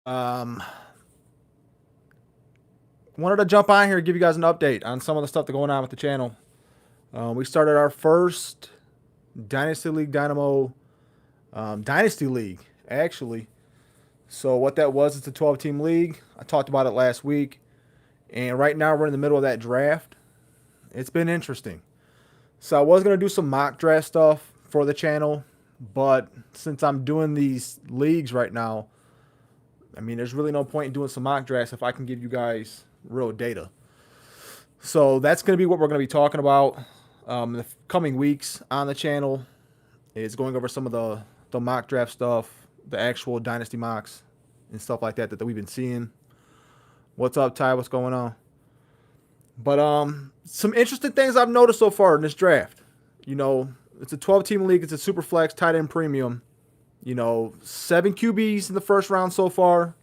Um, Wanted to jump on here and give you guys an update on some of the stuff that's going on with the channel. We started our first Dynasty League Dynamo Dynasty League, actually. So what that was, it's a 12-team league. I talked about it last week. And right now we're in the middle of that draft. It's been interesting. So I was going to do some mock draft stuff for the channel. But since I'm doing these leagues right now, I mean, there's really no point in doing some mock drafts if I can give you guys real data. So that's going to be what we're going to be talking about in the coming weeks on the channel. Is going over some of the mock draft stuff, the actual dynasty mocks and stuff like that we've been seeing. What's up, Ty? What's going on? But some interesting things I've noticed so far in this draft. You know, it's a 12-team league. It's a Superflex tight end premium. You know, 7 QBs in the first round so far,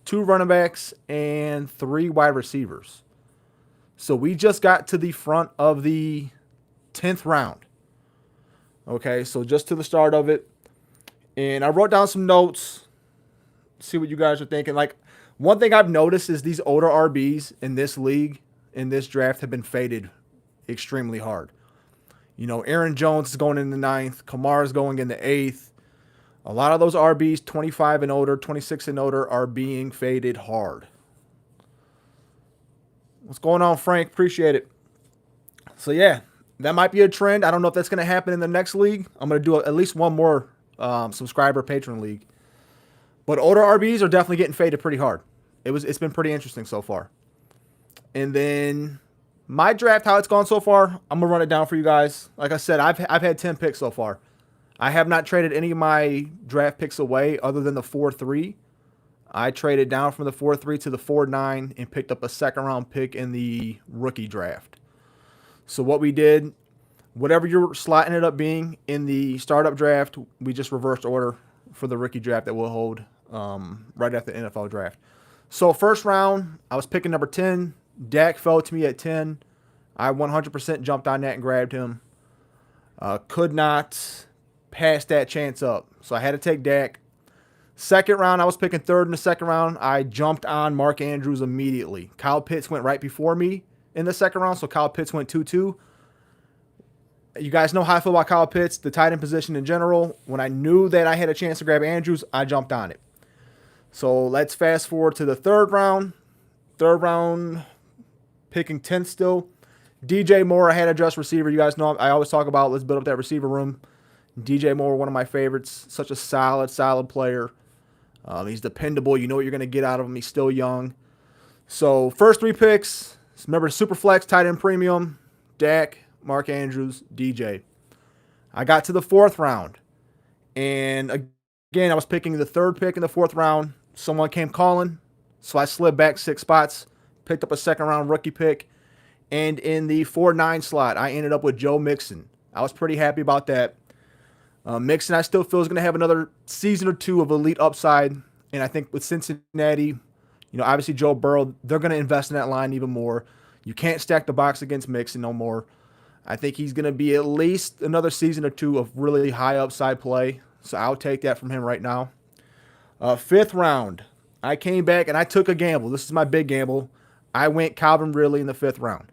2 running backs, and 3 wide receivers. So we just got to the front of the 10th round. Okay, so just to the start of it. And I wrote down some notes, see what you guys are thinking. Like, one thing I've noticed is these older RBs in this league, in this draft, have been faded extremely hard. You know, Aaron Jones is going in the 9th. Kamara is going in the 8th. A lot of those RBs, 25 and older, 26 and older, are being faded hard. What's going on, Frank? Appreciate it. So, yeah, that might be a trend. I don't know if that's going to happen in the next league. I'm going to do at least one more subscriber patron league. But older RBs are definitely getting faded pretty hard. It's been pretty interesting so far. And then my draft, how it's gone so far, I'm going to run it down for you guys. Like I said, I've had 10 picks so far. I have not traded any of my draft picks away other than the 4-3. I traded down from the 4-3 to the 4-9 and picked up a second-round pick in the rookie draft. So what we did, whatever your slot ended up being in the startup draft, we just reversed order for the rookie draft that we'll hold right after the NFL draft. So first round, I was picking number 10. Dak fell to me at 10. I 100% jumped on that and grabbed him. Could not pass that chance up. So I had to take Dak. Second round, I was picking third in the second round. I jumped on Mark Andrews immediately. Kyle Pitts went right before me in the second round, so Kyle Pitts went 2-2. You guys know how I feel about Kyle Pitts, the tight end position in general. When I knew that I had a chance to grab Andrews, I jumped on it. So let's fast forward to the third round. Third round, picking 10th still. DJ Moore, I had a just receiver. You guys know I always talk about let's build up that receiver room. DJ Moore, one of my favorites. Such a solid player. He's dependable. You know what you're going to get out of him. He's still young. So first 3 picks. Remember, Superflex, tight end premium, Dak, Mark Andrews, DJ. I got to the 4th round. And again, I was picking the 3rd pick in the 4th round. Someone came calling. So I slid back 6 spots. Picked up a second-round rookie pick. And in the 4-9 slot, I ended up with Joe Mixon. I was pretty happy about that. Mixon, I still feel, is going to have another season or 2 of elite upside. And I think with Cincinnati, you know, obviously Joe Burrow, they're going to invest in that line even more. You can't stack the box against Mixon no more. I think he's going to be at least another season or 2 of really high upside play. So I'll take that from him right now. 5th round, I came back and I took a gamble. This is my big gamble. I went Calvin Ridley in the 5th round.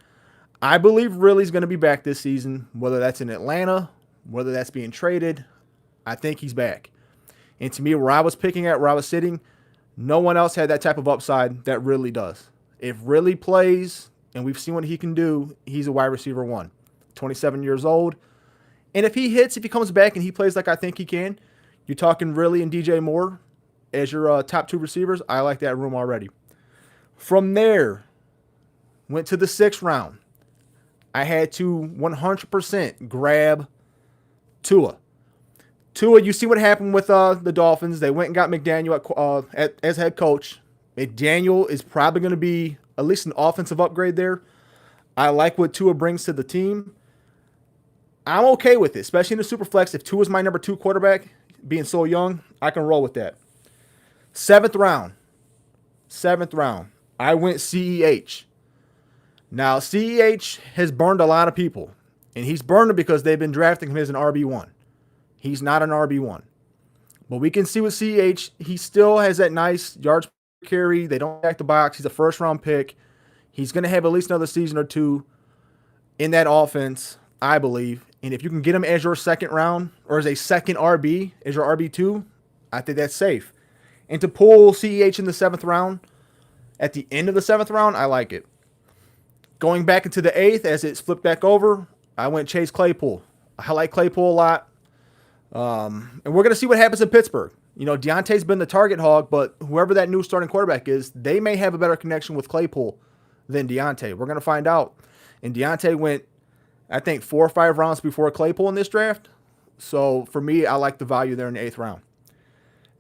I believe Ridley's going to be back this season, whether that's in Atlanta, whether that's being traded. I think he's back. And to me, where I was picking at, where I was sitting, no one else had that type of upside that Ridley does. If Ridley plays, and we've seen what he can do, he's a wide receiver 1. 27 years old. And if he hits, if he comes back and he plays like I think he can, you're talking Ridley and DJ Moore as your top 2 receivers. I like that room already. From there, went to the 6th round. I had to 100% grab Tua. Tua, you see what happened with the Dolphins. They went and got McDaniel as head coach. McDaniel is probably going to be at least an offensive upgrade there. I like what Tua brings to the team. I'm okay with it, especially in the Superflex. If Tua's my number 2 quarterback, being so young, I can roll with that. 7th round. I went CEH. Now, CEH has burned a lot of people, and he's burned them because they've been drafting him as an RB1. He's not an RB1. But we can see with CEH, he still has that nice yards carry. They don't back the box. He's a first-round pick. He's going to have at least another season or two in that offense, I believe. And if you can get him as your second round or as a second RB, as your RB2, I think that's safe. And to pull CEH in the 7th round, at the end of the 7th round, I like it. Going back into the 8th, as it's flipped back over, I went Chase Claypool. I like Claypool a lot. And we're going to see what happens in Pittsburgh. You know, Deontay's been the target hog, but whoever that new starting quarterback is, they may have a better connection with Claypool than Deontay. We're going to find out. And Deontay went, I think, 4 or 5 rounds before Claypool in this draft. So for me, I like the value there in the 8th round.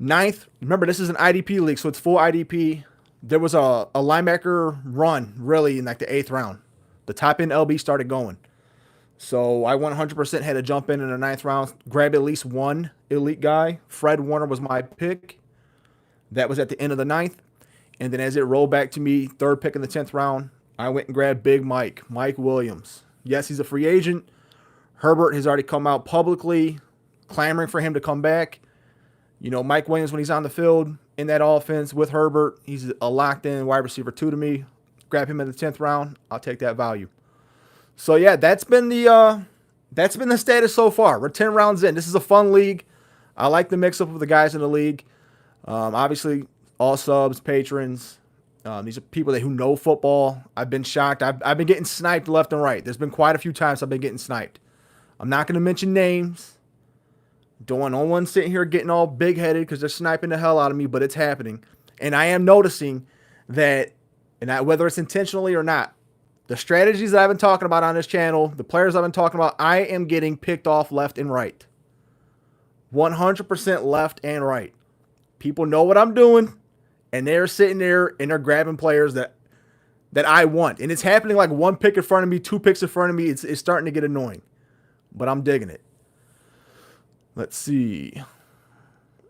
9th, remember, this is an IDP league, so it's full IDP. There was a linebacker run, really, in like the 8th round. The top end LB started going. So I 100% had to jump in the 9th round, grab at least one elite guy. Fred Warner was my pick. That was at the end of the 9th. And then as it rolled back to me, 3rd pick in the 10th round, I went and grabbed Big Mike Williams. Yes, he's a free agent. Herbert has already come out publicly clamoring for him to come back. You know, Mike Williams, when he's on the field in that offense with Herbert, he's a locked-in wide receiver 2 to me. Grab him in the 10th round. I'll take that value. So, yeah, that's been the status so far. We're 10 rounds in. This is a fun league. I like the mix-up of the guys in the league. Obviously, all subs, patrons. These are people who know football. I've been shocked. I've been getting sniped left and right. There's been quite a few times I've been getting sniped. I'm not going to mention names. Don't want no one sitting here getting all big-headed because they're sniping the hell out of me, but it's happening. And I am noticing that, and whether it's intentionally or not, the strategies that I've been talking about on this channel, the players I've been talking about, I am getting picked off left and right. 100% left and right. People know what I'm doing, and they're sitting there and they're grabbing players that I want. And it's happening like 1 pick in front of me, 2 picks in front of me. It's starting to get annoying, but I'm digging it. Let's see.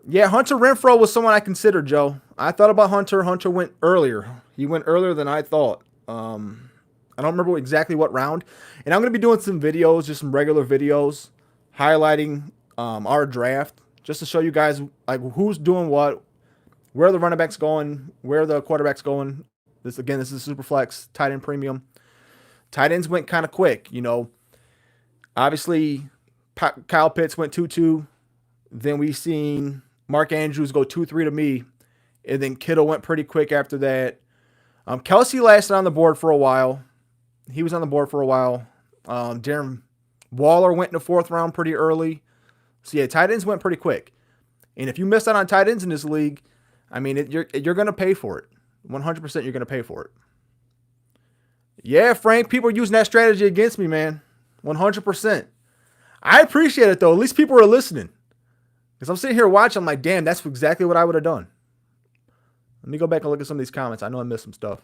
Yeah, Hunter Renfrow was someone I considered, Joe. I thought about Hunter. Hunter went earlier. He went earlier than I thought. I don't remember exactly what round. And I'm going to be doing some videos, just some regular videos, highlighting our draft, just to show you guys like who's doing what, where the running back's going, where the quarterback's going. This is Superflex tight end premium. Tight ends went kind of quick, you know. Obviously, Kyle Pitts went 2-2. Then we seen Mark Andrews go 2-3 to me. And then Kittle went pretty quick after that. Kelsey lasted on the board for a while. He was on the board for a while. Darren Waller went in the 4th round pretty early. So, yeah, tight ends went pretty quick. And if you missed out on tight ends in this league, I mean, you're going to pay for it. 100% you're going to pay for it. Yeah, Frank, people are using that strategy against me, man. 100%. I appreciate it, though. At least people are listening. Because I'm sitting here watching, I'm like, damn, that's exactly what I would have done. Let me go back and look at some of these comments. I know I missed some stuff.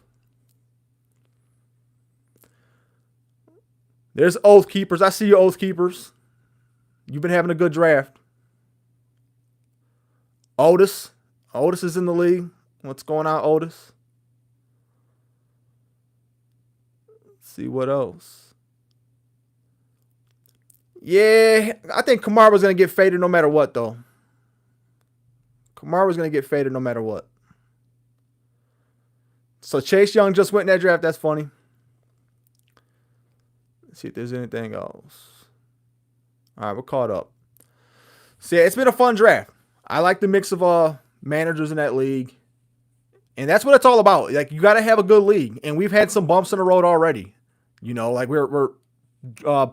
There's Oath Keepers. I see you, Oath Keepers. You've been having a good draft. Otis. Otis is in the league. What's going on, Otis? Let's see what else. Yeah, I think Kamara was going to get faded no matter what, though. Kamara was going to get faded no matter what. So Chase Young just went in that draft. That's funny. Let's see if there's anything else. All right, we're caught up. So, yeah, it's been a fun draft. I like the mix of managers in that league. And that's what it's all about. Like, you got to have a good league. And we've had some bumps in the road already. You know, like we're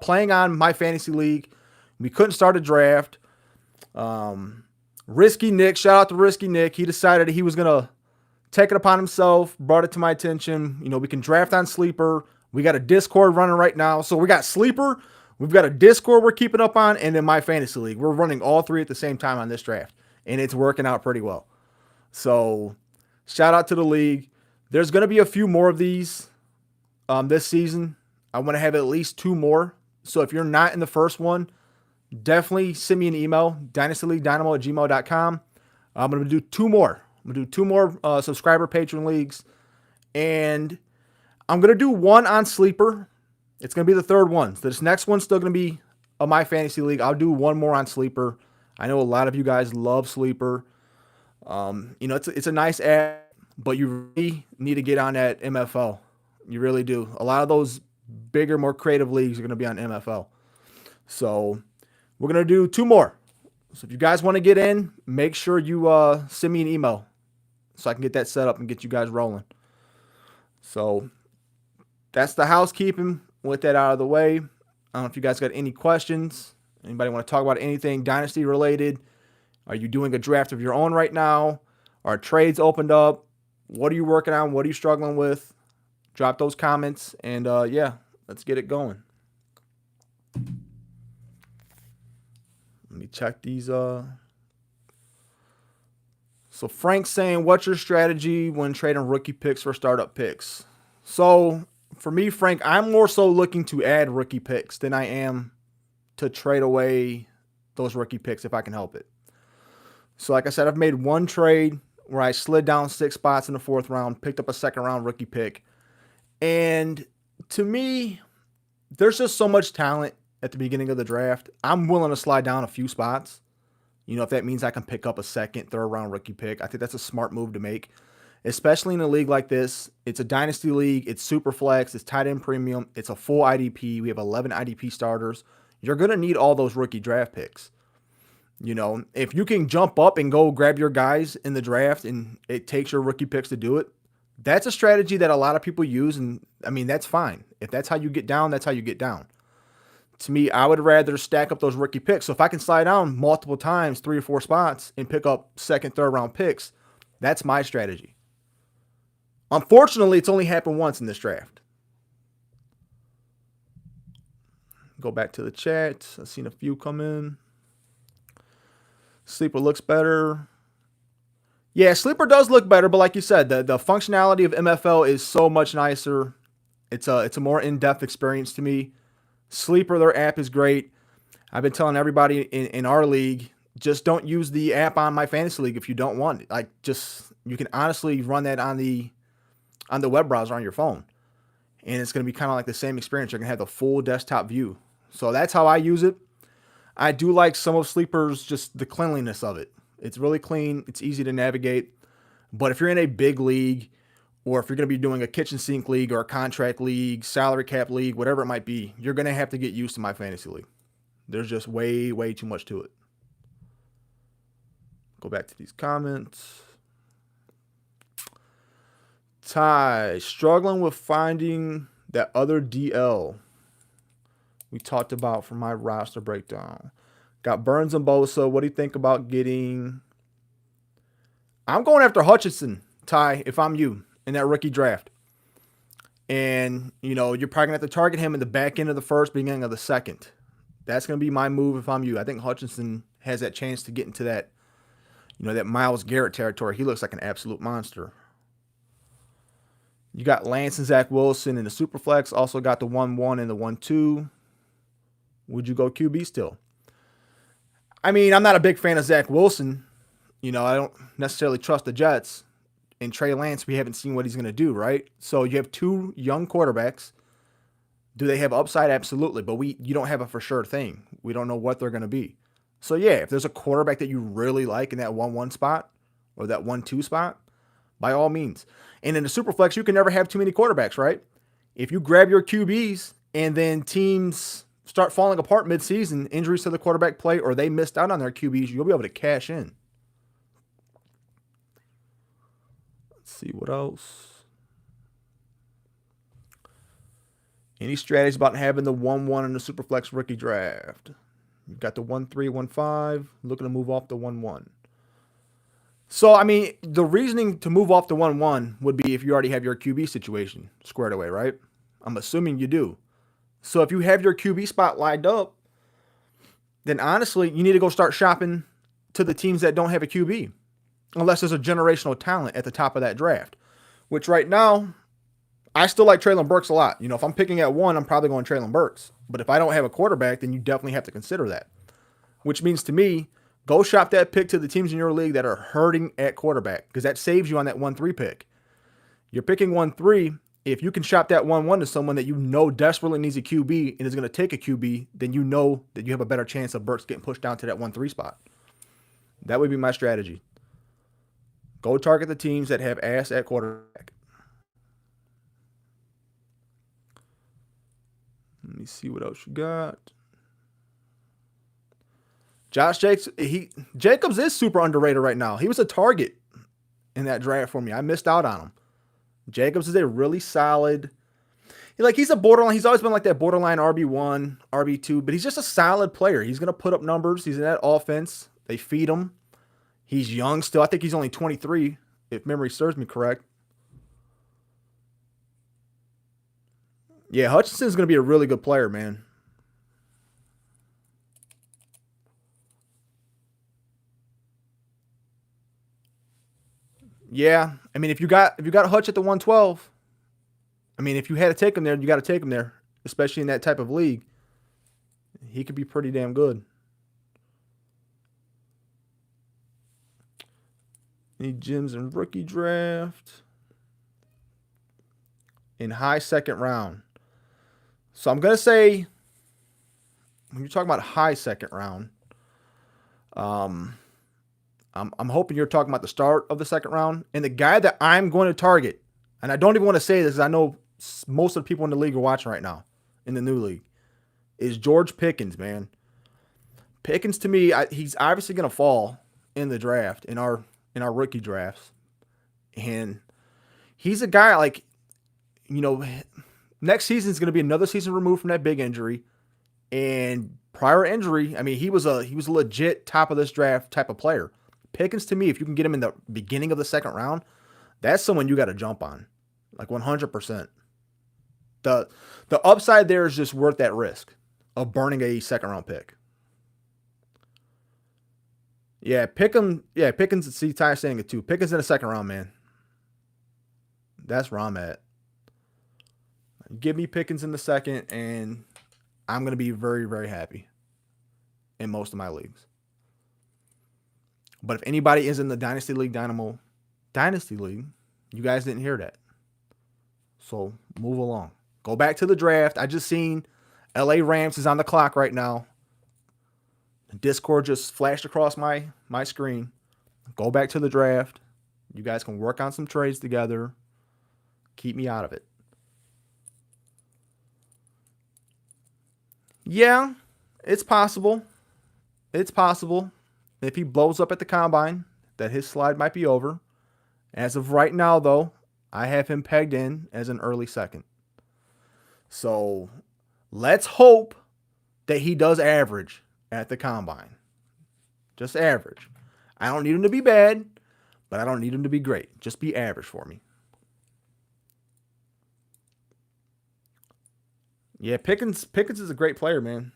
playing on my fantasy league. We couldn't start a draft. Risky Nick, shout out to Risky Nick. He decided he was going to take it upon himself, brought it to my attention. You know, we can draft on Sleeper. We got a Discord running right now. So we got Sleeper, we've got a Discord we're keeping up on, and then my fantasy league. We're running all 3 at the same time on this draft, and it's working out pretty well. So shout out to the league. There's going to be a few more of these this season. I want to have at least 2 more. So if you're not in the first one, definitely send me an email, dynastyleaguedynamo@gmail.com. I'm going to do 2 more. I'm going to do 2 more subscriber patron leagues. And I'm going to do 1 on Sleeper. It's going to be the 3rd one. So this next one's still going to be my fantasy league. I'll do 1 more on Sleeper. I know a lot of you guys love Sleeper. You know, it's a nice app. but you really need to get on that MFL. You really do. A lot of those bigger, more creative leagues are going to be on MFL. So we're going to do 2 more. So if you guys want to get in, make sure you send me an email so I can get that set up and get you guys rolling. So that's the housekeeping. With that out of the way, I don't know if you guys got any questions. Anybody want to talk about anything Dynasty related? Are you doing a draft of your own right now? Are trades opened up? What are you working on? What are you struggling with? Drop those comments, and yeah, let's get it going. Let me check these. So Frank's saying, what's your strategy when trading rookie picks for startup picks? So for me, Frank, I'm more so looking to add rookie picks than I am to trade away those rookie picks if I can help it. So like I said, I've made one trade where I slid down 6 spots in the 4th round, picked up a 2nd round rookie pick. And to me, there's just so much talent at the beginning of the draft. I'm willing to slide down a few spots. You know, if that means I can pick up a 2nd, 3rd round rookie pick, I think that's a smart move to make, especially in a league like this. It's a Dynasty League. It's Superflex. It's tight end premium. It's a full IDP. We have 11 IDP starters. You're going to need all those rookie draft picks. You know, if you can jump up and go grab your guys in the draft and it takes your rookie picks to do it, that's a strategy that a lot of people use. And I mean, that's fine. If that's how you get down, that's how you get down. To me, I would rather stack up those rookie picks. So if I can slide down multiple times, 3 or 4 spots, and pick up 2nd, 3rd round picks, that's my strategy. Unfortunately, it's only happened once in this draft. Go back to the chat. I've seen a few come in. Sleeper looks better. Yeah, Sleeper does look better, but like you said, the functionality of MFL is so much nicer. It's a more in-depth experience to me. Sleeper, their app is great. I've been telling everybody in our league, just don't use the app on my fantasy league if you don't want it. Like, just, you can honestly run that on the web browser on your phone. And it's going to be kind of like the same experience. You're going to have the full desktop view. So that's how I use it. I do like some of Sleeper's, just the cleanliness of it. It's really clean. It's easy to navigate. But if you're in a big league, or if you're going to be doing a kitchen sink league or a contract league, salary cap league, whatever it might be, you're going to have to get used to my fantasy league. There's just way, way too much to it. Go back to these comments. Ty, struggling with finding that other DL we talked about for my roster breakdown. Got Burns and Bosa. What do you think about getting? I'm going after Hutchinson, Ty, if I'm you, in that rookie draft. And, you know, you're probably going to have to target him in the back end of the 1st, beginning of the 2nd. That's going to be my move if I'm you. I think Hutchinson has that chance to get into that, you know, that Myles Garrett territory. He looks like an absolute monster. You got Lance and Zach Wilson in the Superflex. Also got the 1-1 and the 1-2. Would you go QB still? I mean, I'm not a big fan of Zach Wilson. You know, I don't necessarily trust the Jets. And Trey Lance, we haven't seen what he's going to do, right? So you have 2 young quarterbacks. Do they have upside? Absolutely. But you don't have a for sure thing. We don't know what they're going to be. So yeah, if there's a quarterback that you really like in that 1-1 spot or that 1-2 spot, by all means. And in the Superflex, you can never have too many quarterbacks, right? If you grab your QBs and then teams start falling apart midseason, injuries to the quarterback play, or they missed out on their QBs, you'll be able to cash in. Let's see what else. Any strategies about having the 1-1 in the Superflex rookie draft? You've got the 1-3, 1-5, looking to move off the 1-1. So, I mean, the reasoning to move off the 1-1 would be if you already have your QB situation squared away, right? I'm assuming you do. So if you have your QB spot lined up, then honestly, you need to go start shopping to the teams that don't have a QB. Unless there's a generational talent at the top of that draft. Which right now, I still like Treylon Burks a lot. You know, if I'm picking at 1, I'm probably going Treylon Burks. But if I don't have a quarterback, then you definitely have to consider that. Which means to me, go shop that pick to the teams in your league that are hurting at quarterback. Because that saves you on that 1-3 pick. You're picking 1-3. If you can shop that 1-1 to someone that you know desperately needs a QB and is going to take a QB, then you know that you have a better chance of Burks getting pushed down to that 1-3 spot. That would be my strategy. Go target the teams that have ass at quarterback. Let me see what else you got. Josh Jacobs is super underrated right now. He was a target in that draft for me. I missed out on him. Jacobs is a really solid. He's a borderline. He's always been like that borderline RB1, RB2, but he's just a solid player. He's gonna put up numbers. He's in that offense. They feed him. He's young still. I think he's only 23, if memory serves me correct. Yeah, Hutchinson's gonna be a really good player, man. Yeah, I mean, if you got Hutch at the 112, I mean, if you had to take him there, you got to take him there, especially in that type of league. He could be pretty damn good. Any gems in rookie draft? In high second round. So I'm going to say, when you're talking about high second round, I'm hoping you're talking about the start of the second round. And the guy that I'm going to target, and I don't even want to say this because I know most of the people in the league are watching right now, in the new league, is George Pickens, man. Pickens, to me, he's obviously going to fall in the draft, in our rookie drafts. And he's a guy, like, next season is going to be another season removed from that big injury. And prior injury, I mean, he was a legit top of this draft type of player. Pickens, to me, if you can get him in the beginning of the second round, that's someone you got to jump on, like 100%. The upside there is just worth that risk of burning a second round pick. Yeah, Pickens. See, Ty's saying it too. Pickens in the second round, man. That's where I'm at. Give me Pickens in the second, and I'm going to be very, very happy in most of my leagues. But if anybody is in the Dynasty League Dynamo Dynasty League, you guys didn't hear that. So move along. Go back to the draft. I just seen LA Rams is on the clock right now. Discord just flashed across my screen. Go back to the draft. You guys can work on some trades together. Keep me out of it. Yeah, it's possible. It's possible. If he blows up at the combine, that his slide might be over. As of right now, though, I have him pegged in as an early second. So let's hope that he does average at the combine. Just average. I don't need him to be bad, but I don't need him to be great. Just be average for me. Yeah, Pickens is a great player, man.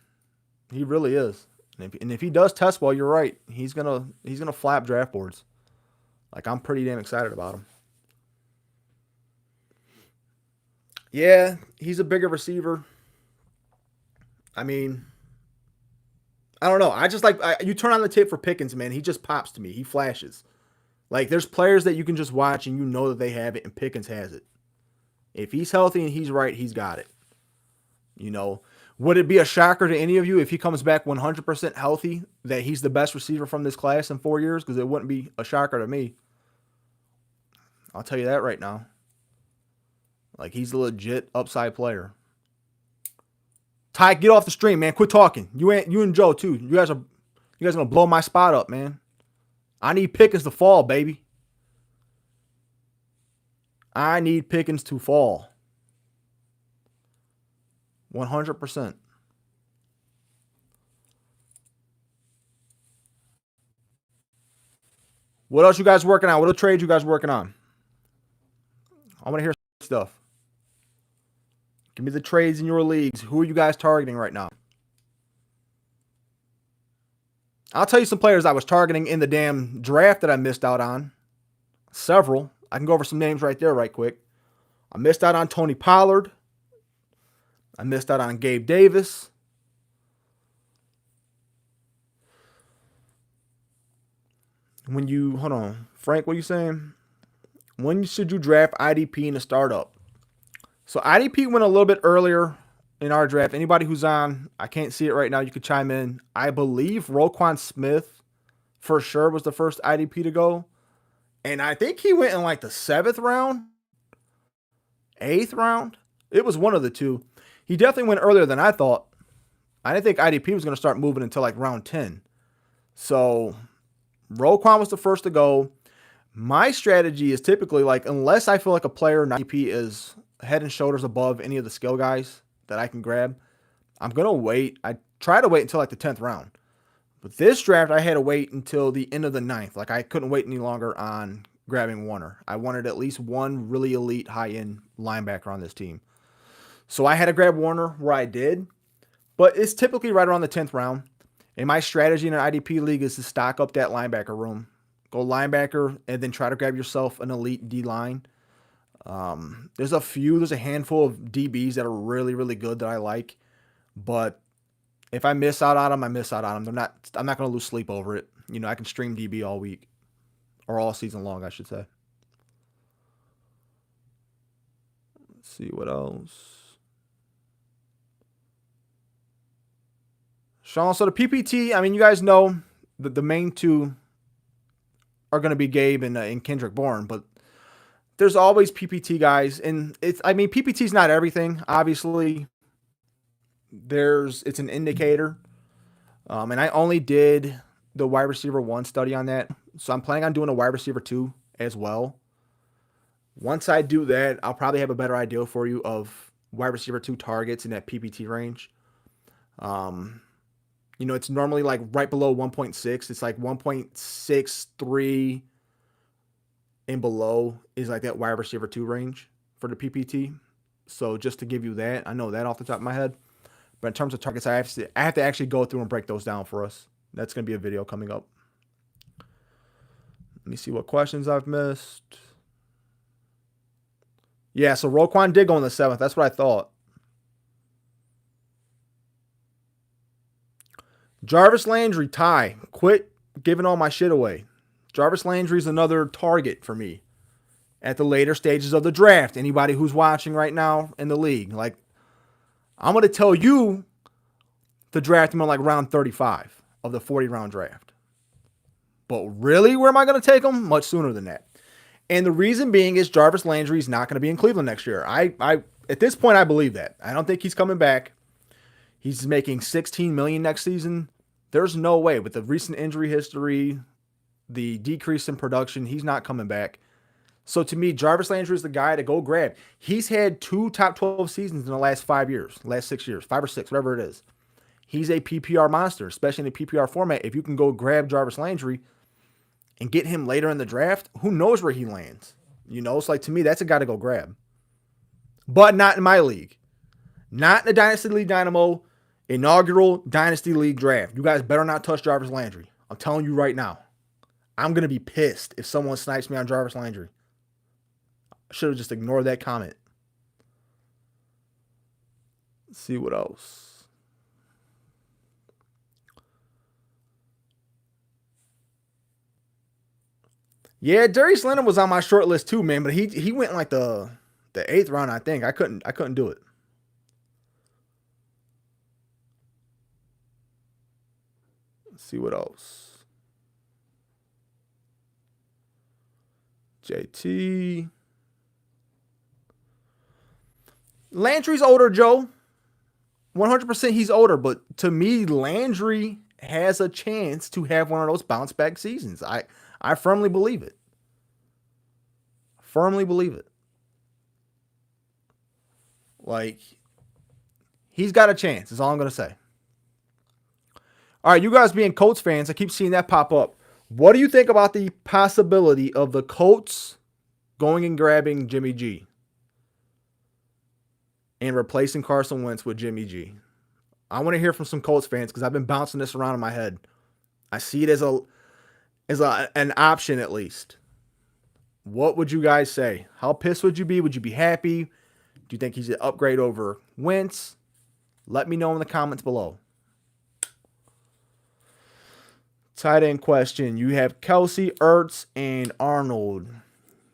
He really is. And if he does test well, you're right. He's gonna flap draft boards. Like, I'm pretty damn excited about him. Yeah, he's a bigger receiver. I mean, I don't know. I just you turn on the tape for Pickens, man. He just pops to me. He flashes. Like, there's players that you can just watch and you know that they have it, and Pickens has it. If he's healthy and he's right, he's got it. Would it be a shocker to any of you if he comes back 100% healthy that he's the best receiver from this class in 4 years? Because it wouldn't be a shocker to me. I'll tell you that right now. Like, he's a legit upside player. Ty, get off the stream, man. Quit talking. You and Joe too. You guys are gonna blow my spot up, man. I need Pickens to fall, baby. I need Pickens to fall. 100%. What else you guys working on? What other trades you guys working on? I want to hear stuff. Give me the trades in your leagues. Who are you guys targeting right now? I'll tell you some players I was targeting in the damn draft that I missed out on. Several. I can go over some names right there right quick. I missed out on Tony Pollard. I missed out on Gabe Davis. Hold on. Frank, what are you saying? When should you draft IDP in a startup? So IDP went a little bit earlier in our draft. Anybody who's on, I can't see it right now, you could chime in. I believe Roquan Smith for sure was the first IDP to go. And I think he went in like the 7th round, 8th round. It was one of the two. He definitely went earlier than I thought. I didn't think IDP was going to start moving until like round 10. So Roquan was the first to go. My strategy is typically like, unless I feel like a player in IDP is head and shoulders above any of the skill guys that I can grab, I'm going to wait. I try to wait until like the 10th round. But this draft, I had to wait until the end of the 9th. Like, I couldn't wait any longer on grabbing Warner. I wanted at least one really elite high-end linebacker on this team. So I had to grab Warner where I did. But it's typically right around the 10th round. And my strategy in an IDP league is to stock up that linebacker room. Go linebacker and then try to grab yourself an elite D-line. There's a handful of DBs that are really, really good that I like. But if I miss out on them, I miss out on them. I'm not going to lose sleep over it. You know, I can stream DB all week. Or all season long, I should say. Let's see what else. Sean, so the PPT, I mean, you guys know the main two are going to be Gabe and Kendrick Bourne, but there's always PPT guys. And PPT is not everything, obviously. It's an indicator. And I only did the wide receiver 1 study on that. So I'm planning on doing a wide receiver 2 as well. Once I do that, I'll probably have a better idea for you of wide receiver 2 targets in that PPT range. It's normally like right below 1.6. It's like 1.63 and below is like that wide receiver 2 range for the PPT. So just to give you that, I know that off the top of my head. But in terms of targets, I have to actually go through and break those down for us. That's going to be a video coming up. Let me see what questions I've missed. Yeah, so Roquan did go in the 7th. That's what I thought. Jarvis Landry, Ty. Quit giving all my shit away. Jarvis Landry's another target for me at the later stages of the draft. Anybody who's watching right now in the league, like, I'm going to tell you to draft him in like round 35 of the 40-round draft. But really, where am I going to take him? Much sooner than that. And the reason being is Jarvis Landry is not going to be in Cleveland next year. I at this point, I believe that. I don't think he's coming back. He's making $16 million next season. There's no way. With the recent injury history, the decrease in production, he's not coming back. So to me, Jarvis Landry is the guy to go grab. He's had 2 top 12 seasons in the last 5 years, last 6 years, 5 or 6, whatever it is. He's a PPR monster, especially in the PPR format. If you can go grab Jarvis Landry and get him later in the draft, who knows where he lands? It's like, to me, that's a guy to go grab. But not in my league. Not in the Dynasty League Dynamo inaugural Dynasty League draft. You guys better not touch Jarvis Landry. I'm telling you right now. I'm going to be pissed if someone snipes me on Jarvis Landry. I should have just ignored that comment. Let's see what else. Yeah, Darius Leonard was on my short list too, man, but he went in like the 8th round, I think. I couldn't do it. Let's see what else. JT. Landry's older, Joe. 100% he's older, but to me, Landry has a chance to have one of those bounce back seasons. I firmly believe it. Firmly believe it. Like, he's got a chance, is all I'm going to say. All right, you guys being Colts fans, I keep seeing that pop up. What do you think about the possibility of the Colts going and grabbing Jimmy G and replacing Carson Wentz with Jimmy G? I want to hear from some Colts fans because I've been bouncing this around in my head. I see it as an option at least. What would you guys say? How pissed would you be? Would you be happy? Do you think he's an upgrade over Wentz? Let me know in the comments below. Tight end question. You have Kelsey, Ertz, and Arnold.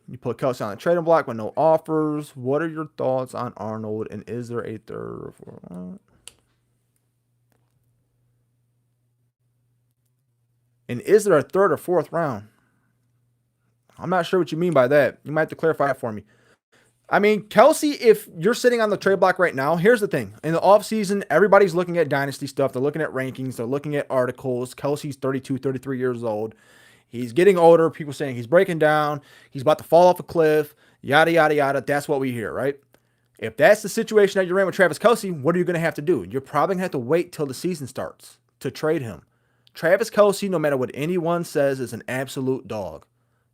You put Kelsey on the trading block with no offers. What are your thoughts on Arnold? And is there a third or fourth? And is there a 3rd or 4th round? I'm not sure what you mean by that. You might have to clarify it for me. I mean, Kelsey, if you're sitting on the trade block right now, here's the thing. In the offseason, everybody's looking at Dynasty stuff. They're looking at rankings. They're looking at articles. Kelsey's 32, 33 years old. He's getting older. People saying he's breaking down. He's about to fall off a cliff. Yada, yada, yada. That's what we hear, right? If that's the situation that you're in with Travis Kelsey, what are you going to have to do? You're probably going to have to wait till the season starts to trade him. Travis Kelsey, no matter what anyone says, is an absolute dog.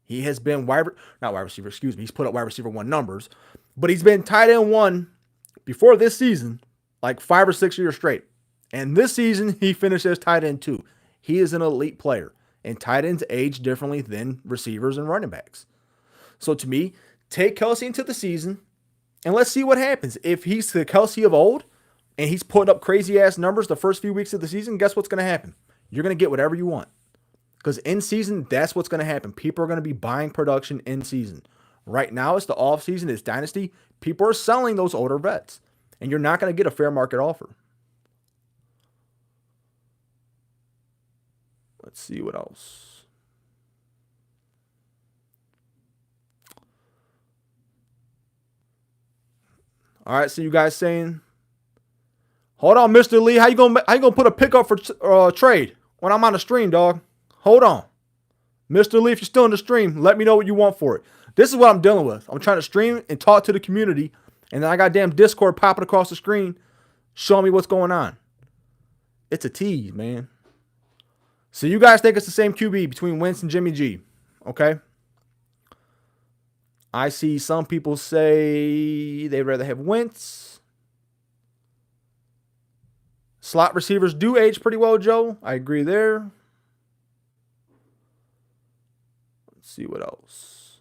He has been he's put up wide receiver 1 numbers, but he's been tight end 1 before this season, like 5 or 6 years straight. And this season, he finished as tight end 2. He is an elite player, and tight ends age differently than receivers and running backs. So to me, take Kelsey into the season, and let's see what happens. If he's the Kelsey of old, and he's putting up crazy-ass numbers the first few weeks of the season, guess what's going to happen? You're going to get whatever you want. Because in season, that's what's going to happen. People are going to be buying production in season. Right now, it's the off season. It's Dynasty. People are selling those older vets. And you're not going to get a fair market offer. Let's see what else. All right, so you guys saying, hold on, Mr. Lee. How you gonna put a pick up for trade when I'm on the stream, dog? Hold on. Mr. Lee, if you're still in the stream, let me know what you want for it. This is what I'm dealing with. I'm trying to stream and talk to the community, and then I got damn Discord popping across the screen showing me what's going on. It's a tease, man. So you guys think it's the same QB between Wentz and Jimmy G, okay? I see some people say they'd rather have Wentz. Slot receivers do age pretty well, Joe. I agree there. See what else.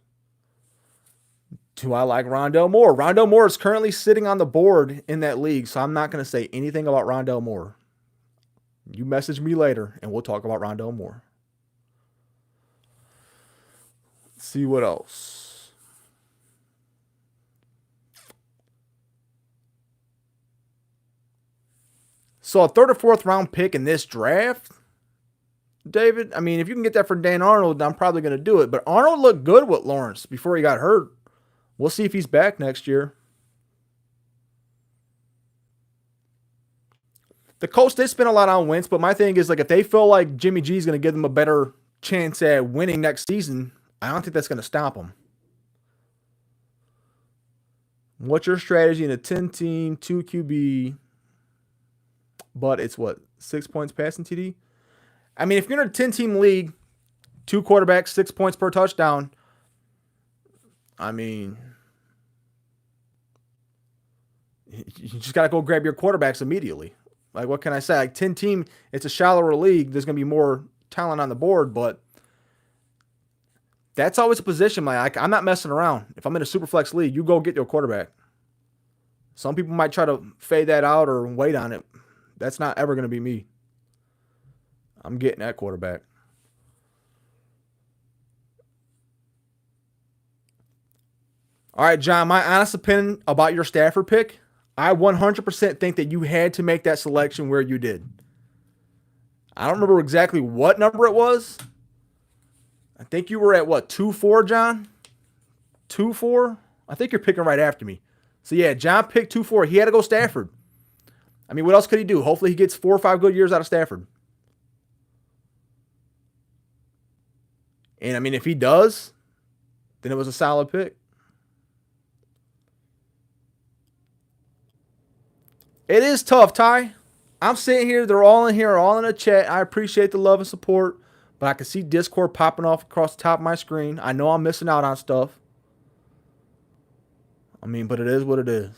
Do I like Rondale Moore? Rondale Moore is currently sitting on the board in that league, so I'm not going to say anything about Rondale Moore. You message me later, and we'll talk about Rondale Moore. Let's see what else. So a 3rd or 4th round pick in this draft, David, I mean, if you can get that for Dan Arnold, I'm probably going to do it. But Arnold looked good with Lawrence before he got hurt. We'll see if he's back next year. The Colts did spend a lot on Wentz, but my thing is, like, if they feel like Jimmy G is going to give them a better chance at winning next season, I don't think that's going to stop them. What's your strategy in a 10-team, 2 QB, but it's what, 6 points passing TD? I mean, if you're in a 10-team league, 2 quarterbacks, 6 points per touchdown, I mean, you just got to go grab your quarterbacks immediately. Like, what can I say? Like, 10-team, it's a shallower league. There's going to be more talent on the board, but that's always a position. Like, I'm not messing around. If I'm in a Superflex league, you go get your quarterback. Some people might try to fade that out or wait on it. That's not ever going to be me. I'm getting that quarterback. All right, John, my honest opinion about your Stafford pick, I 100% think that you had to make that selection where you did. I don't remember exactly what number it was. I think you were at, what, 2-4, John? 2-4? I think you're picking right after me. So, yeah, John picked 2-4. He had to go Stafford. I mean, what else could he do? Hopefully he gets 4 or 5 good years out of Stafford. And, I mean, if he does, then it was a solid pick. It is tough, Ty. I'm sitting here. They're all in here, all in the chat. I appreciate the love and support, but I can see Discord popping off across the top of my screen. I know I'm missing out on stuff. I mean, but it is what it is.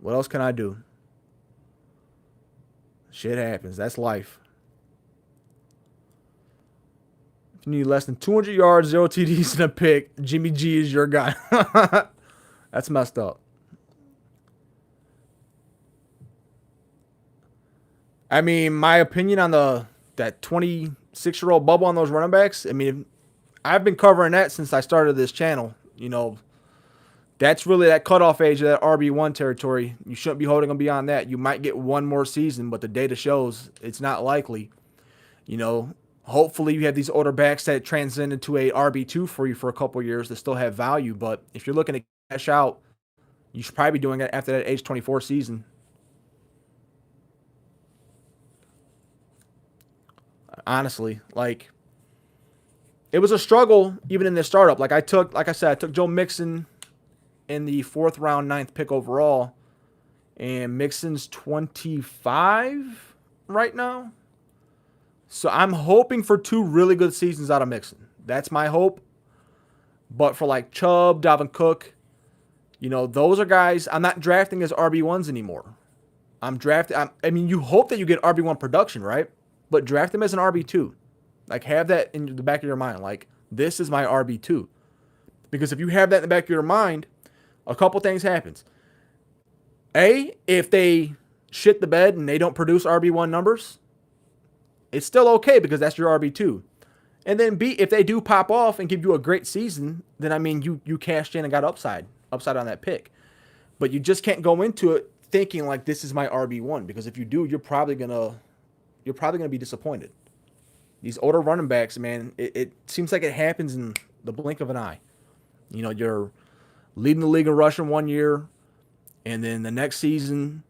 What else can I do? Shit happens. That's life. If you need less than 200 yards, 0 TDs in a pick, Jimmy G is your guy. That's messed up. I mean, my opinion on that 26-year-old bubble on those running backs, I mean, I've been covering that since I started this channel. You know, that's really that cutoff age of that RB1 territory. You shouldn't be holding them beyond that. You might get one more season, but the data shows it's not likely. You know, Hopefully you have these older backs that transcend into a RB2 for you for a couple years that still have value. But if you're looking to cash out, you should probably be doing it after that age 24 season. Honestly, like, it was a struggle even in this startup. Like I took Joe Mixon in the 4th round, 9th pick overall, and Mixon's 25 right now. So I'm hoping for 2 really good seasons out of Mixon. That's my hope. But for like Chubb, Dalvin Cook, those are guys I'm not drafting as RB1s anymore. You hope that you get RB1 production, right? But draft them as an RB2. Like, have that in the back of your mind. Like, this is my RB2. Because if you have that in the back of your mind, a couple things happens. A, if they shit the bed and they don't produce RB1 numbers, it's still okay because that's your RB2. And then B, if they do pop off and give you a great season, then you cashed in and got upside on that pick. But you just can't go into it thinking like this is my RB1, because if you do, you're probably gonna be disappointed. These older running backs, man, it seems like it happens in the blink of an eye. You're leading the league in rushing one year, and then the next season,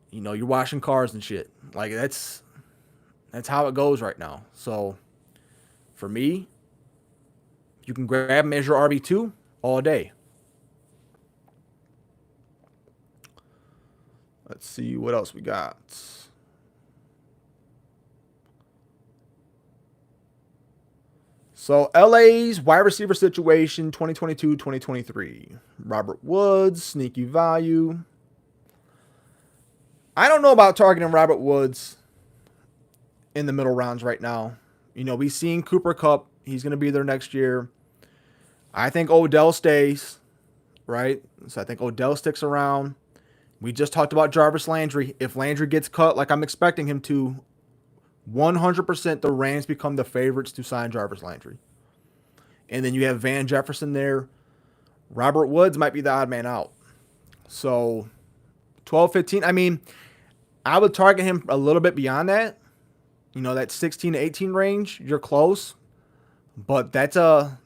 you're washing cars and shit. Like, that's how it goes right now. So, for me, you can grab him as your RB2 all day. Let's see what else we got. So, LA's wide receiver situation 2022-2023. Robert Woods, sneaky value. I don't know about targeting Robert Woods in the middle rounds right now. We've seen Cooper Kupp. He's going to be there next year. I think Odell stays, right? So I think Odell sticks around. We just talked about Jarvis Landry. If Landry gets cut like I'm expecting him to, 100% the Rams become the favorites to sign Jarvis Landry. And then you have Van Jefferson there. Robert Woods might be the odd man out. So 12, 15. I would target him a little bit beyond that. That 16 to 18 range. You're close. But that's a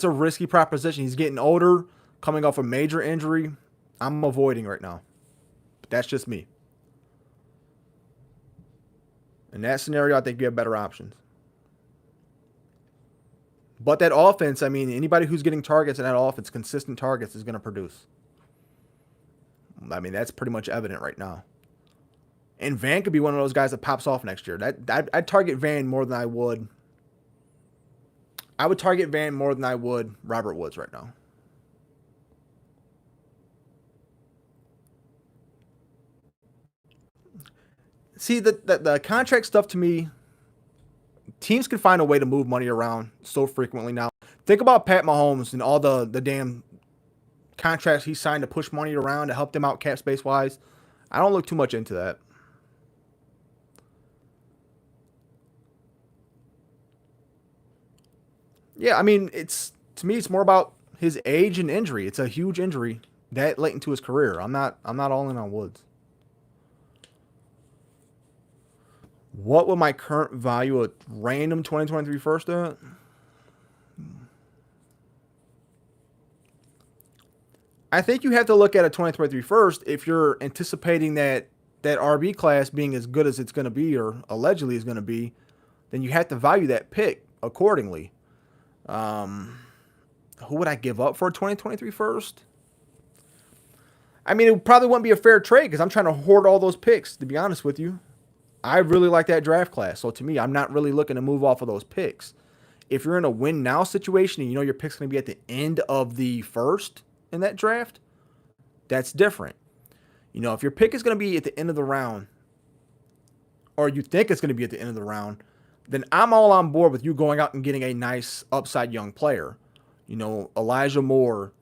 risky proposition. He's getting older, coming off a major injury. I'm avoiding right now. But that's just me. In that scenario, I think you have better options. But that offense, anybody who's getting targets in that offense, consistent targets, is going to produce. That's pretty much evident right now. And Van could be one of those guys that pops off next year. I'd target Van more than I would. I would target Van more than I would Robert Woods right now. See, the contract stuff, to me, teams can find a way to move money around so frequently now. Think about Pat Mahomes and all the damn contracts he signed to push money around to help them out cap space wise. I don't look too much into that. Yeah, to me it's more about his age and injury. It's a huge injury that late into his career. I'm not all in on Woods. What would my current value of random 2023 first at? I think you have to look at a 2023 first if you're anticipating that RB class being as good as it's going to be, or allegedly is going to be, then you have to value that pick accordingly. Who would I give up for a 2023 first? It probably wouldn't be a fair trade because I'm trying to hoard all those picks, to be honest with you. I really like that draft class. So to me, I'm not really looking to move off of those picks. If you're in a win now situation and your pick's going to be at the end of the first in that draft, that's different. If your pick is going to be at the end of the round, or you think it's going to be at the end of the round, then I'm all on board with you going out and getting a nice upside young player. Elijah Moore,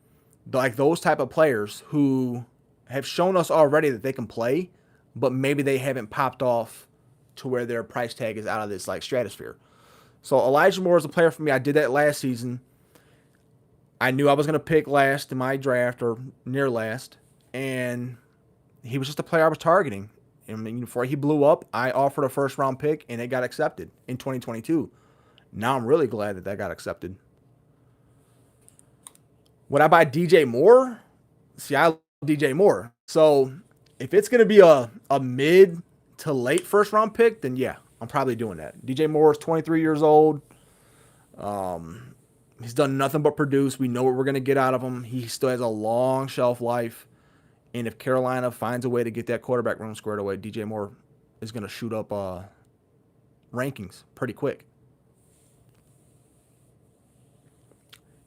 like those type of players who have shown us already that they can play, but maybe they haven't popped off to where their price tag is out of this like stratosphere. So Elijah Moore is a player for me. I did that last season. I knew I was going to pick last in my draft, or near last, and he was just a player I was targeting. Before he blew up, I offered a first round pick and it got accepted in 2022. Now I'm really glad that got accepted. Would I buy DJ Moore? See, I love DJ Moore. So if it's going to be a mid to late first round pick, then yeah, I'm probably doing that. DJ Moore is 23 years old. He's done nothing but produce. We know what we're going to get out of him. He still has a long shelf life. And if Carolina finds a way to get that quarterback room squared away, DJ Moore is going to shoot up rankings pretty quick.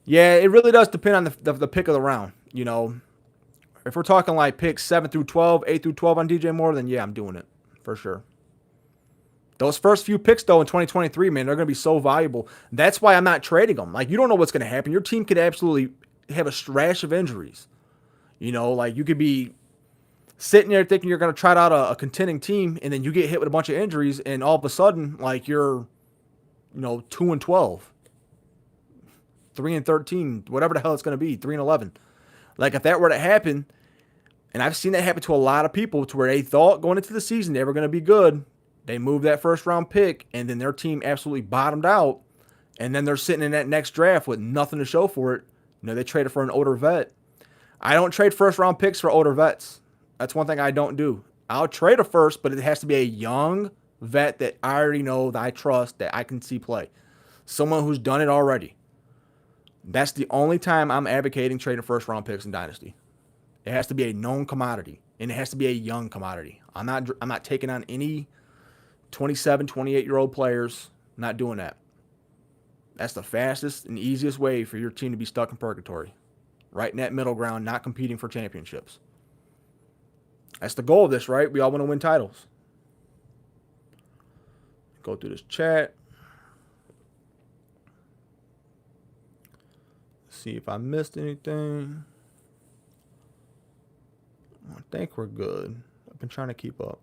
Yeah, it really does depend on the pick of the round. You know, if we're talking like picks 7 through 12, 8 through 12 on DJ Moore, then yeah, I'm doing it for sure. Those first few picks, though, in 2023, man, they're going to be so valuable. That's why I'm not trading them. Like, you don't know what's going to happen. Your team could absolutely have a rash of injuries. You know, like you could be sitting there thinking you're going to try out a contending team, and then you get hit with a bunch of injuries, and all of a sudden, like you're, 2-12, 3-13, whatever the hell it's going to be, 3-11. Like if that were to happen, and I've seen that happen to a lot of people, to where they thought going into the season they were going to be good. They moved that first round pick, and then their team absolutely bottomed out, and then they're sitting in that next draft with nothing to show for it. They traded for an older vet. I don't trade first round picks for older vets. That's one thing I don't do. I'll trade a first, but it has to be a young vet that I already know, that I trust, that I can see play. Someone who's done it already. That's the only time I'm advocating trading first round picks in Dynasty. It has to be a known commodity, and it has to be a young commodity. I'm not taking on any 27, 28-year-old players. I'm not doing that. That's the fastest and easiest way for your team to be stuck in purgatory. Right in that middle ground, not competing for championships. That's the goal of this, right? We all want to win titles. Go through this chat. See if I missed anything. I think we're good. I've been trying to keep up.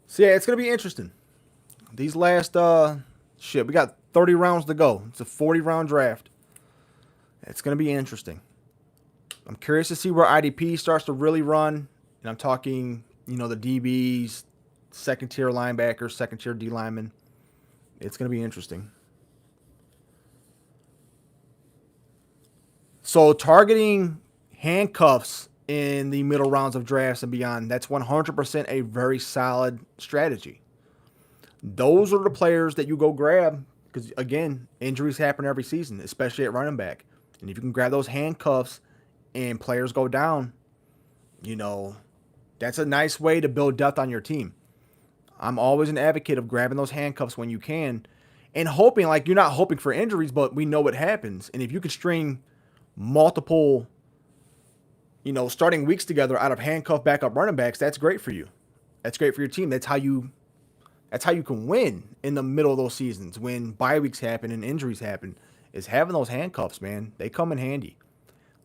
So yeah, it's going to be interesting. These last, we got 30 rounds to go. It's a 40-round draft. It's going to be interesting. I'm curious to see where IDP starts to really run. And I'm talking, the DBs, second-tier linebackers, second-tier D linemen. It's going to be interesting. So targeting handcuffs in the middle rounds of drafts and beyond, that's 100% a very solid strategy. Those are the players that you go grab because, again, injuries happen every season, especially at running back. And if you can grab those handcuffs and players go down, that's a nice way to build depth on your team. I'm always an advocate of grabbing those handcuffs when you can and hoping, like you're not hoping for injuries, but we know what happens. And if you could string multiple, starting weeks together out of handcuff backup running backs, that's great for you. That's great for your team. That's how you can win in the middle of those seasons when bye weeks happen and injuries happen, is having those handcuffs, man. They come in handy.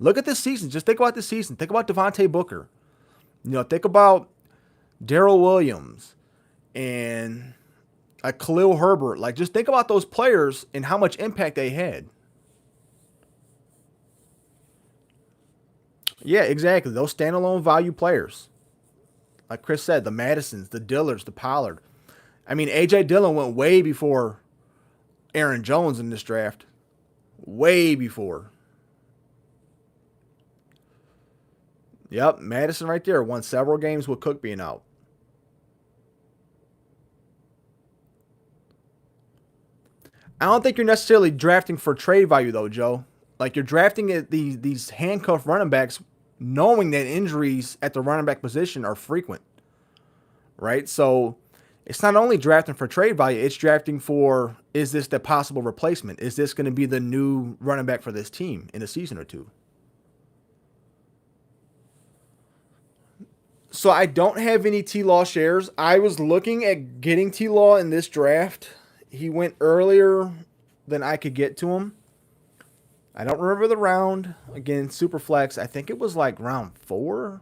Look at this season. Just think about this season. Think about Devontae Booker. Think about Darrell Williams and Khalil Herbert. Like, just think about those players and how much impact they had. Yeah, exactly. Those standalone value players. Like Chris said, the Madisons, the Dillards, the Pollard. I mean, A.J. Dillon went way before Aaron Jones in this draft. Way before. Yep, Madison right there won several games with Cook being out. I don't think you're necessarily drafting for trade value, though, Joe. Like, you're drafting these handcuffed running backs knowing that injuries at the running back position are frequent, right? So it's not only drafting for trade value, it's drafting for, is this the possible replacement? Is this going to be the new running back for this team in a season or two? So I don't have any T-Law shares. I was looking at getting T-Law in this draft. He went earlier than I could get to him. I don't remember the round. Again, Superflex, I think it was like round 4.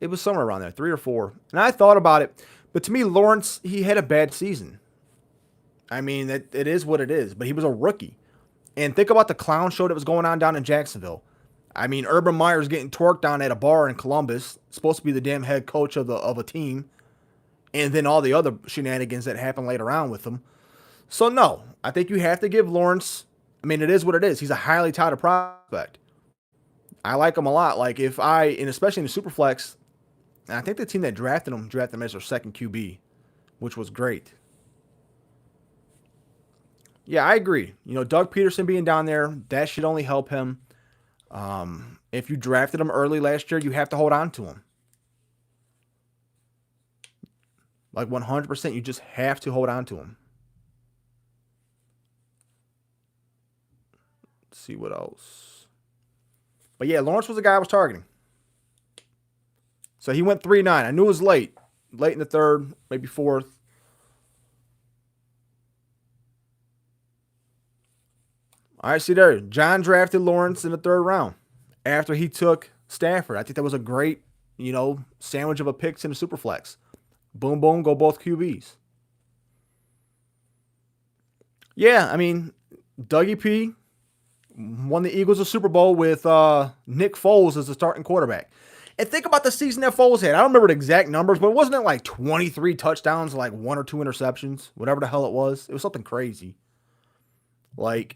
It was somewhere around there, 3 or 4. And I thought about it. But to me, Lawrence, he had a bad season. I mean, it is what it is. But he was a rookie. And think about the clown show that was going on down in Jacksonville. I mean, Urban Meyer's getting twerked on at a bar in Columbus. Supposed to be the damn head coach of a team. and then all the other shenanigans that happen later on with him. So, no, I think you have to give Lawrence, I mean, it is what it is. He's a highly touted prospect. I like him a lot. Like, and especially in the Superflex, and I think the team that drafted him as their second QB, which was great. Yeah, I agree. Doug Peterson being down there, that should only help him. If you drafted him early last year, you have to hold on to him. Like 100%, you just have to hold on to him. Let's see what else. But yeah, Lawrence was the guy I was targeting. So he went 3-9. I knew it was late in the third, maybe fourth. All right, see there. John drafted Lawrence in the third round after he took Stafford. I think that was a great, sandwich of a picks in the Superflex. Boom, boom, go both QBs. Yeah, I mean, Dougie P won the Eagles a Super Bowl with Nick Foles as the starting quarterback. And think about the season that Foles had. I don't remember the exact numbers, but wasn't it like 23 touchdowns, like 1 or 2 interceptions? Whatever the hell it was. It was something crazy. Like,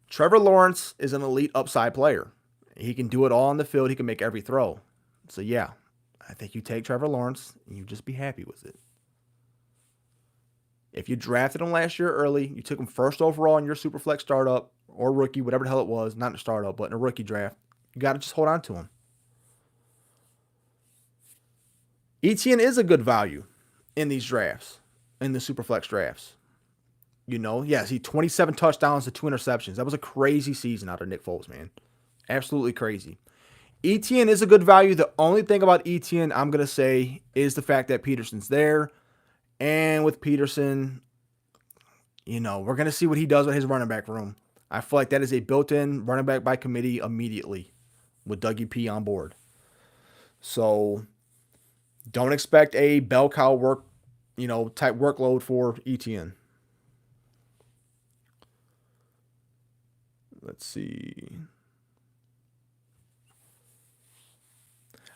Trevor Lawrence is an elite upside player. He can do it all on the field. He can make every throw. So, yeah, I think you take Trevor Lawrence and you just be happy with it. If you drafted him last year early, you took him first overall in your Superflex startup or rookie, whatever the hell it was, not in a startup, but in a rookie draft, you got to just hold on to him. Etienne is a good value in these drafts, in the Superflex drafts. Yes, he 27 touchdowns to 2 interceptions. That was a crazy season out of Nick Foles, man. Absolutely crazy. Etienne is a good value. The only thing about Etienne I'm going to say is the fact that Peterson's there. And with Peterson, we're going to see what he does with his running back room. I feel like that is a built-in running back by committee immediately with Dougie P on board. So don't expect a bell cow type workload for Etienne. Let's see.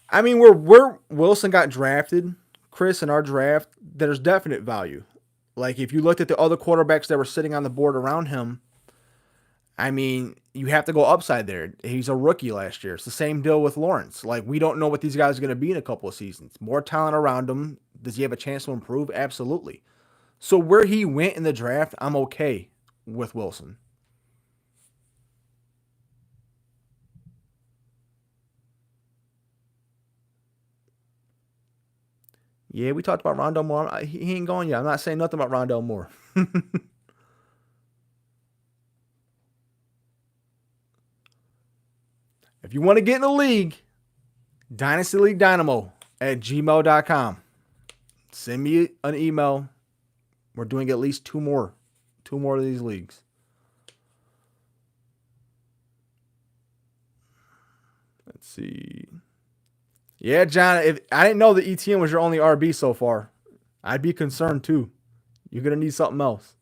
I mean, where Wilson got drafted, Chris, in our draft, there's definite value. Like, if you looked at the other quarterbacks that were sitting on the board around him, I mean, you have to go upside there. He's a rookie last year. It's the same deal with Lawrence. Like, we don't know what these guys are going to be in a couple of seasons. More talent around him. Does he have a chance to improve? Absolutely. So where he went in the draft, I'm okay with Wilson. Yeah, we talked about Rondale Moore. He ain't gone yet. I'm not saying nothing about Rondale Moore. If you want to get in the league, Dynasty League Dynamo at gmail.com. Send me an email. We're doing at least two more of these leagues. Let's see. Yeah, John, if I didn't know that Etienne was your only RB so far, I'd be concerned too. You're going to need something else.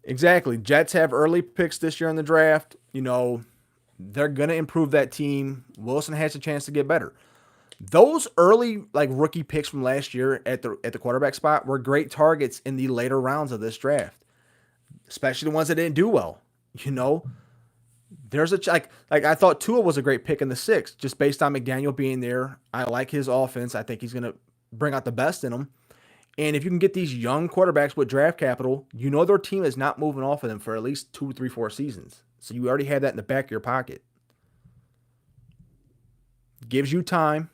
Exactly. Jets have early picks this year in the draft. They're going to improve that team. Wilson has a chance to get better. Those early rookie picks from last year at the quarterback spot were great targets in the later rounds of this draft, especially the ones that didn't do well. There's I thought Tua was a great pick in the 6th, just based on McDaniel being there. I like his offense. I think he's going to bring out the best in him. And if you can get these young quarterbacks with draft capital, their team is not moving off of them for at least 2, 3, 4 seasons. So you already have that in the back of your pocket. Gives you time.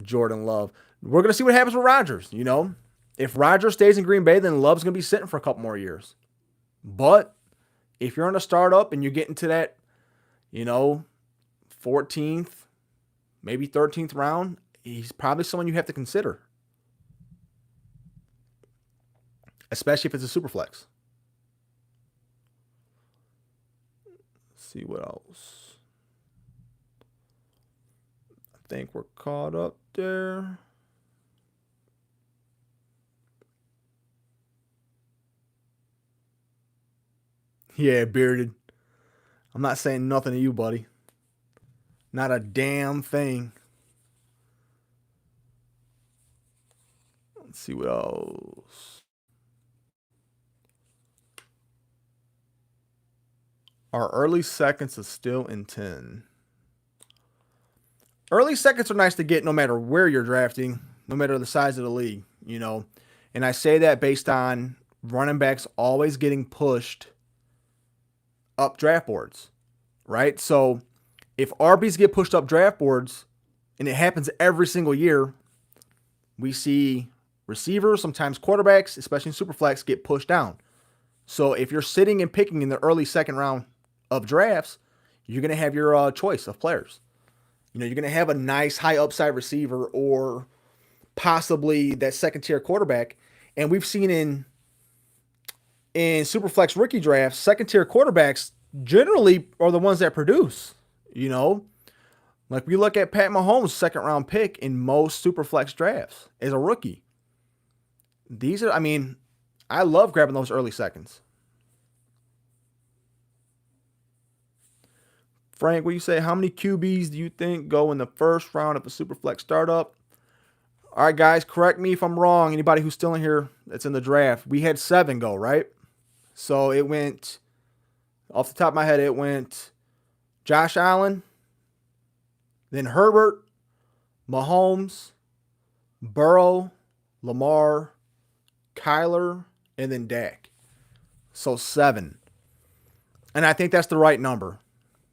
Jordan Love. We're going to see what happens with Rodgers. If Rodgers stays in Green Bay, then Love's going to be sitting for a couple more years. But if you're in a startup and you're getting to that, 14th, maybe 13th round, he's probably someone you have to consider. Especially if it's a Superflex. Let's see what else. I think we're caught up there. Yeah, bearded. I'm not saying nothing to you, buddy. Not a damn thing. Let's see what else. Our early seconds are still in 10. Early seconds are nice to get no matter where you're drafting, no matter the size of the league, you know. And I say that based on running backs always getting pushed up draft boards, right? So if RBs get pushed up draft boards, and it happens every single year, we see receivers, sometimes quarterbacks, especially in Superflex, get pushed down. So if you're sitting and picking in the early second round of drafts, you're going to have your choice of players. You know, you're going to have a nice high upside receiver or possibly that second tier quarterback. And we've seen in Superflex rookie drafts, second tier quarterbacks generally are the ones that produce, you know. Like we look at Pat Mahomes' second round pick in most Superflex drafts as a rookie. These are, I mean, I love grabbing those early seconds. Frank, what do you say? How many QBs do you think go in the first round of a Superflex startup? All right, guys, correct me if I'm wrong. Anybody who's still in here that's in the draft, we had 7 go, right? So it went, off the top of my head, it went Josh Allen, then Herbert, Mahomes, Burrow, Lamar, Kyler, and then Dak. So 7. And I think that's the right number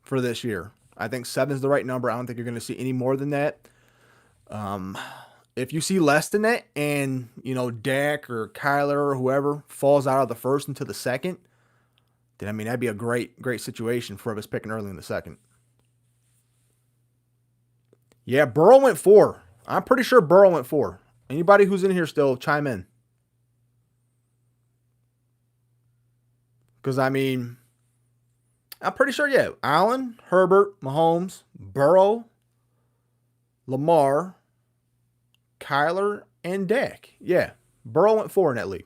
for this year. I think 7 is the right number. I don't think you're going to see any more than that. If you see less than that and, you know, Dak or Kyler or whoever falls out of the first into the second, then, I mean, that'd be a great situation for us picking early in the second. Yeah, Burrow went 4. I'm pretty sure Burrow went 4. Anybody who's in here still, chime in. Because, I mean, I'm pretty sure, yeah. Allen, Herbert, Mahomes, Burrow, Lamar, Kyler, and Dak. Yeah, Burrow went 4 in that league.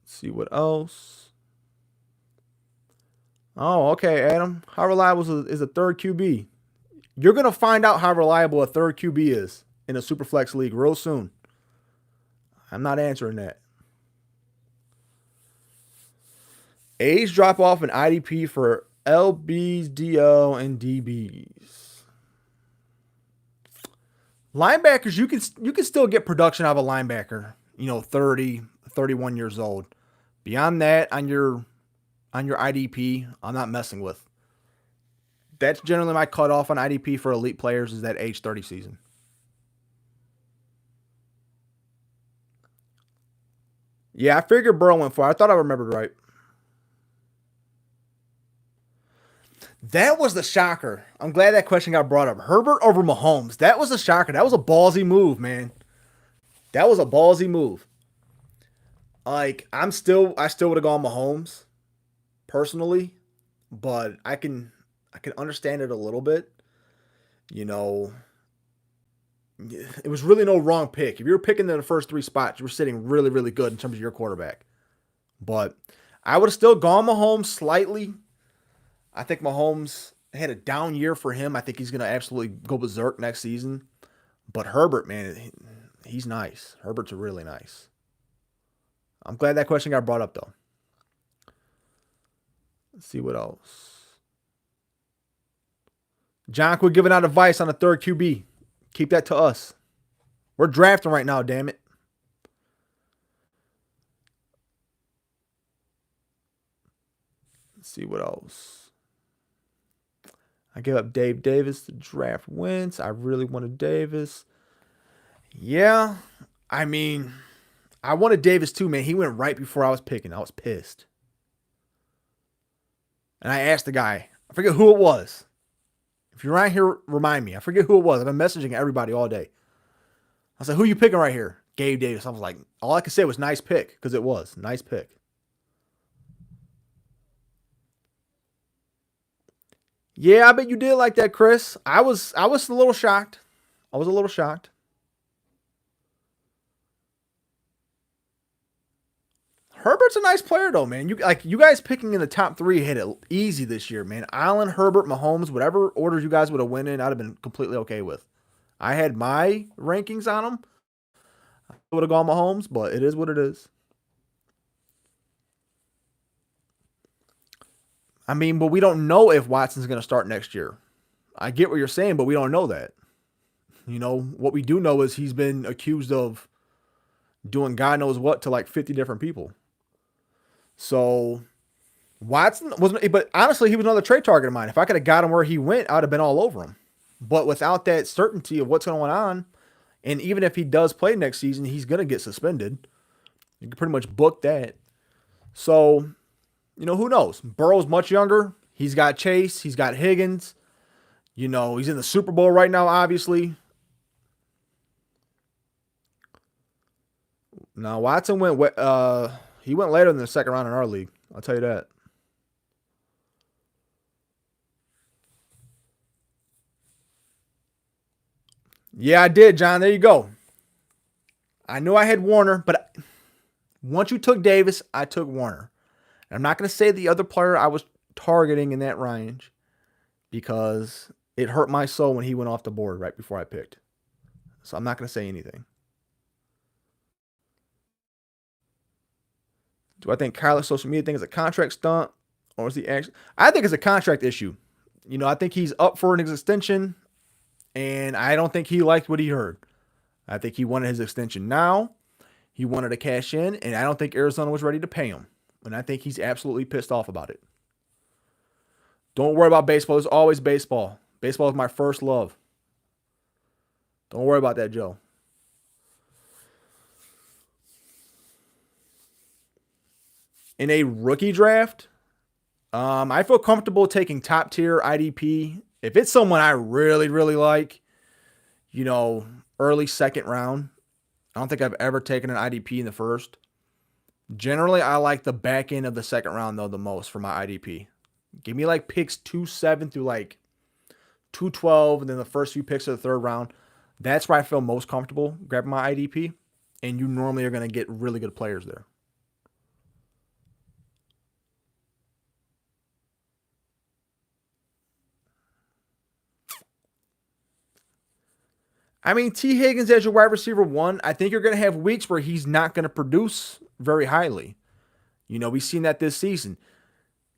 Let's see what else. Oh, okay, Adam. How reliable is a third QB? You're going to find out how reliable a third QB is in a Superflex league real soon. I'm not answering that. Age drop off in IDP for LBs, DO, and DBs. Linebackers, you can still get production out of a linebacker, you know, 30, 31 years old. Beyond that, on your IDP, I'm not messing with. That's generally my cutoff on IDP for elite players is that age 30 season. Yeah, I figured Burrow went 4. I thought I remembered right. That was the shocker. I'm glad that question got brought up. Herbert over Mahomes. That was a shocker. That was a ballsy move, man. That was a ballsy move. Like, I still would have gone Mahomes, personally, but I can understand it a little bit. You know, it was really no wrong pick. If you were picking in the first 3 spots, you were sitting really, really good in terms of your quarterback. But I would have still gone Mahomes slightly. I think Mahomes had a down year for him. I think he's going to absolutely go berserk next season. But Herbert, man, he's nice. Herbert's really nice. I'm glad that question got brought up, though. Let's see what else. John, quit giving out advice on a third QB. Keep that to us. We're drafting right now, damn it. Let's see what else. I gave up Dave Davis to draft Wentz. I really wanted Davis. Yeah, I mean, I wanted Davis too, man. He went right before I was picking. I was pissed. And I asked the guy, I forget who it was. If you're right here, remind me. I forget who it was. I've been messaging everybody all day. I said, who you picking right here? Gabe Davis. I was like, all I could say was nice pick, because it was. Nice pick. Yeah, I bet you did like that, Chris. I was a little shocked. I was a little shocked. Herbert's a nice player though, man. You guys picking in the top 3 hit it easy this year, man. Allen, Herbert, Mahomes, whatever orders you guys would have went in, I'd have been completely okay with. I had my rankings on them. I would have gone Mahomes, but it is what it is. I mean, but we don't know if Watson's going to start next year. I get what you're saying, but we don't know that. You know, what we do know is he's been accused of doing God knows what to like 50 different people. So Watson wasn't, but honestly, he was another trade target of mine. If I could have got him where he went, I would have been all over him. But without that certainty of what's going on, and even if he does play next season, he's going to get suspended. You can pretty much book that. So, you know, who knows? Burrow's much younger. He's got Chase. He's got Higgins. You know, he's in the Super Bowl right now, obviously. Now, Watson went he went later than the second round in our league. I'll tell you that. Yeah, I did, John. There you go. I knew I had Warner, but once you took Davis, I took Warner. I'm not going to say the other player I was targeting in that range because it hurt my soul when he went off the board right before I picked. So I'm not going to say anything. Do I think Kyler's social media thing is a contract stunt or is he actually? I think it's a contract issue. You know, I think he's up for an extension and I don't think he liked what he heard. I think he wanted his extension now. He wanted to cash in and I don't think Arizona was ready to pay him. And I think he's absolutely pissed off about it. Don't worry about baseball. There's always baseball. Baseball is my first love. Don't worry about that, Joe. In a rookie draft, I feel comfortable taking top tier IDP. If it's someone I really, really like, you know, early second round. I don't think I've ever taken an IDP in the first. Generally, I like the back end of the second round, though, the most for my IDP. Give me like picks 2-7 through like 2-12, and then the first few picks of the third round. That's where I feel most comfortable grabbing my IDP. And you normally are going to get really good players there. I mean, T. Higgins as your wide receiver 1, I think you're going to have weeks where he's not going to produce very highly. You know, we've seen that this season.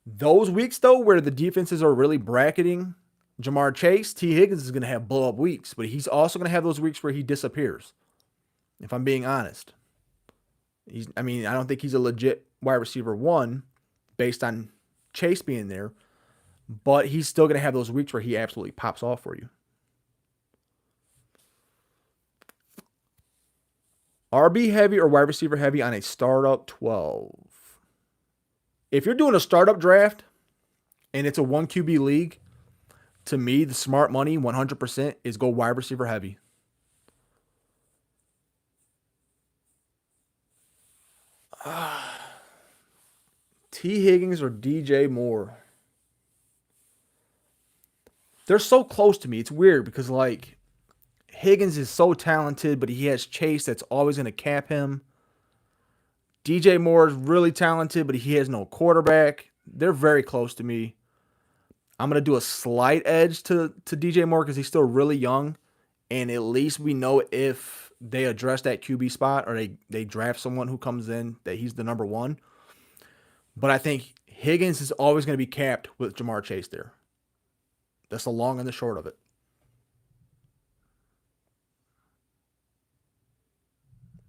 Those weeks, though, where the defenses are really bracketing Jamar Chase, T. Higgins is going to have blow-up weeks, but he's also going to have those weeks where he disappears, if I'm being honest. I don't think he's a legit wide receiver 1 based on Chase being there, but he's still going to have those weeks where he absolutely pops off for you. RB heavy or wide receiver heavy on a startup 12. If you're doing a startup draft and it's a 1 QB league, to me, the smart money 100% is go wide receiver heavy. T. Higgins or DJ Moore? They're so close to me. It's weird because, like, Higgins is so talented, but he has Chase that's always going to cap him. DJ Moore is really talented, but he has no quarterback. They're very close to me. I'm going to do a slight edge to DJ Moore because he's still really young. And at least we know if they address that QB spot or they draft someone who comes in that he's the number 1. But I think Higgins is always going to be capped with Jamar Chase there. That's the long and the short of it.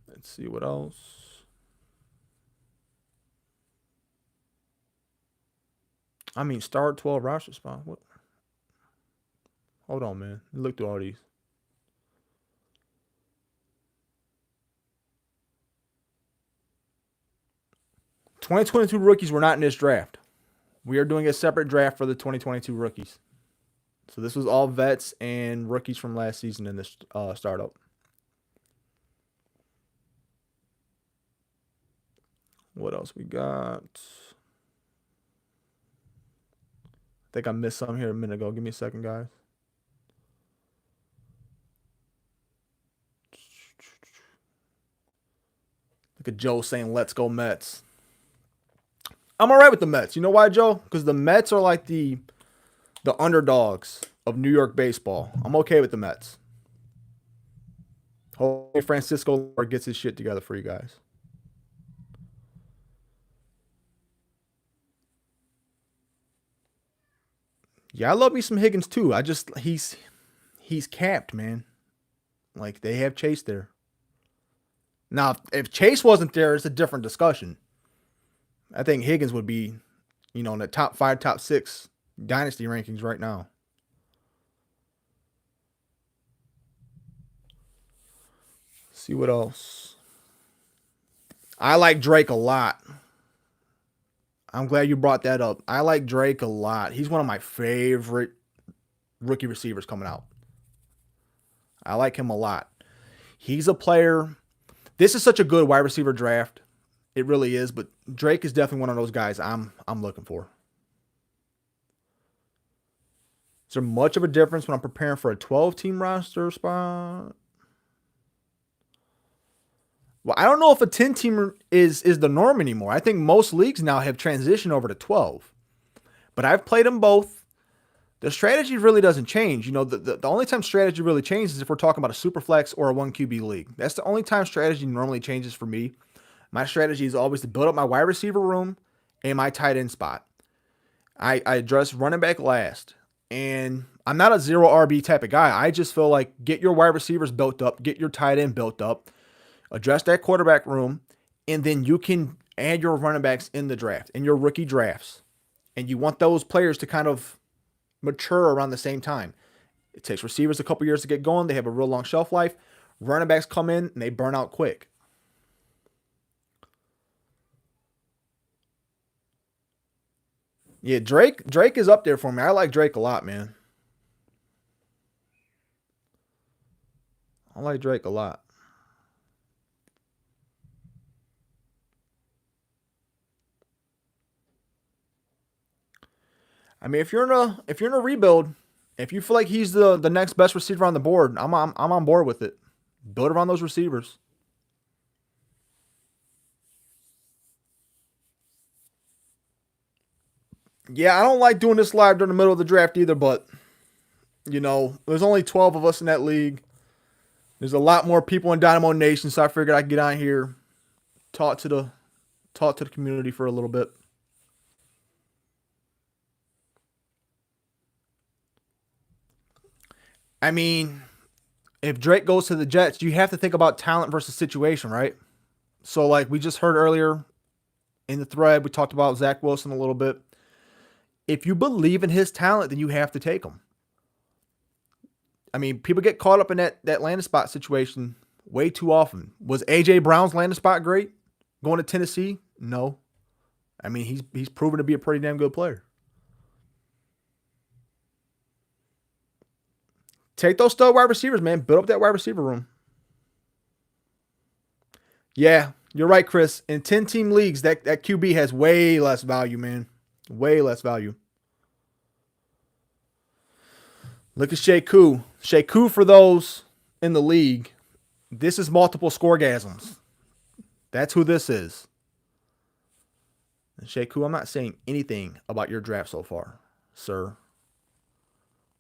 Let's see what else. I mean, start 12 roster spot. What? Hold on, man. Look through all these. $2022 rookies were not in this draft. We are doing a separate draft for the 2022 rookies. So this was all vets and rookies from last season in this startup. What else we got? I think I missed some here a minute ago. Give me a second, guys. Look at Joe saying, let's go Mets. I'm all right with the Mets. You know why, Joe? Because the Mets are like the underdogs of New York baseball. I'm okay with the Mets. Hopefully Francisco gets his shit together for you guys. Yeah, I love me some Higgins too. He's capped, man. Like they have Chase there. Now, if Chase wasn't there, it's a different discussion. I think Higgins would be, in the top 5, top 6 dynasty rankings right now. Let's see what else. I like Drake a lot. I'm glad you brought that up. I like Drake a lot. He's one of my favorite rookie receivers coming out. I like him a lot. He's a player. This is such a good wide receiver draft. It really is, but Drake is definitely one of those guys I'm looking for. Is there much of a difference when I'm preparing for a 12-team roster spot? Well, I don't know if a 10-teamer is the norm anymore. I think most leagues now have transitioned over to 12. But I've played them both. The strategy really doesn't change. The only time strategy really changes is if we're talking about a Superflex or a 1QB league. That's the only time strategy normally changes for me. My strategy is always to build up my wide receiver room and my tight end spot. I address running back last. And I'm not a 0 RB type of guy. I just feel like get your wide receivers built up, get your tight end built up, address that quarterback room, and then you can add your running backs in the draft, in your rookie drafts. And you want those players to kind of mature around the same time. It takes receivers a couple years to get going. They have a real long shelf life. Running backs come in and they burn out quick. Yeah, Drake is up there for me. I like Drake a lot, man. I like Drake a lot. I mean, if you're in a rebuild, if you feel like he's the next best receiver on the board, I'm on board with it. Build around those receivers. Yeah, I don't like doing this live during the middle of the draft either, but there's only 12 of us in that league. There's a lot more people in Dynamo Nation, so I figured I'd get on here, talk to the community for a little bit. I mean, if Drake goes to the Jets, you have to think about talent versus situation, right? So, like we just heard earlier in the thread, we talked about Zach Wilson a little bit. If you believe in his talent, then you have to take him. I mean, people get caught up in that landing spot situation way too often. Was A.J. Brown's landing spot great going to Tennessee? No. I mean, he's proven to be a pretty damn good player. Take those stud wide receivers, man. Build up that wide receiver room. Yeah, you're right, Chris. In 10-team leagues, that QB has way less value, man. Way less value. Look at Sheku. Sheku, for those in the league, this is multiple scoregasms. That's who this is. And Sheku, I'm not saying anything about your draft so far, sir.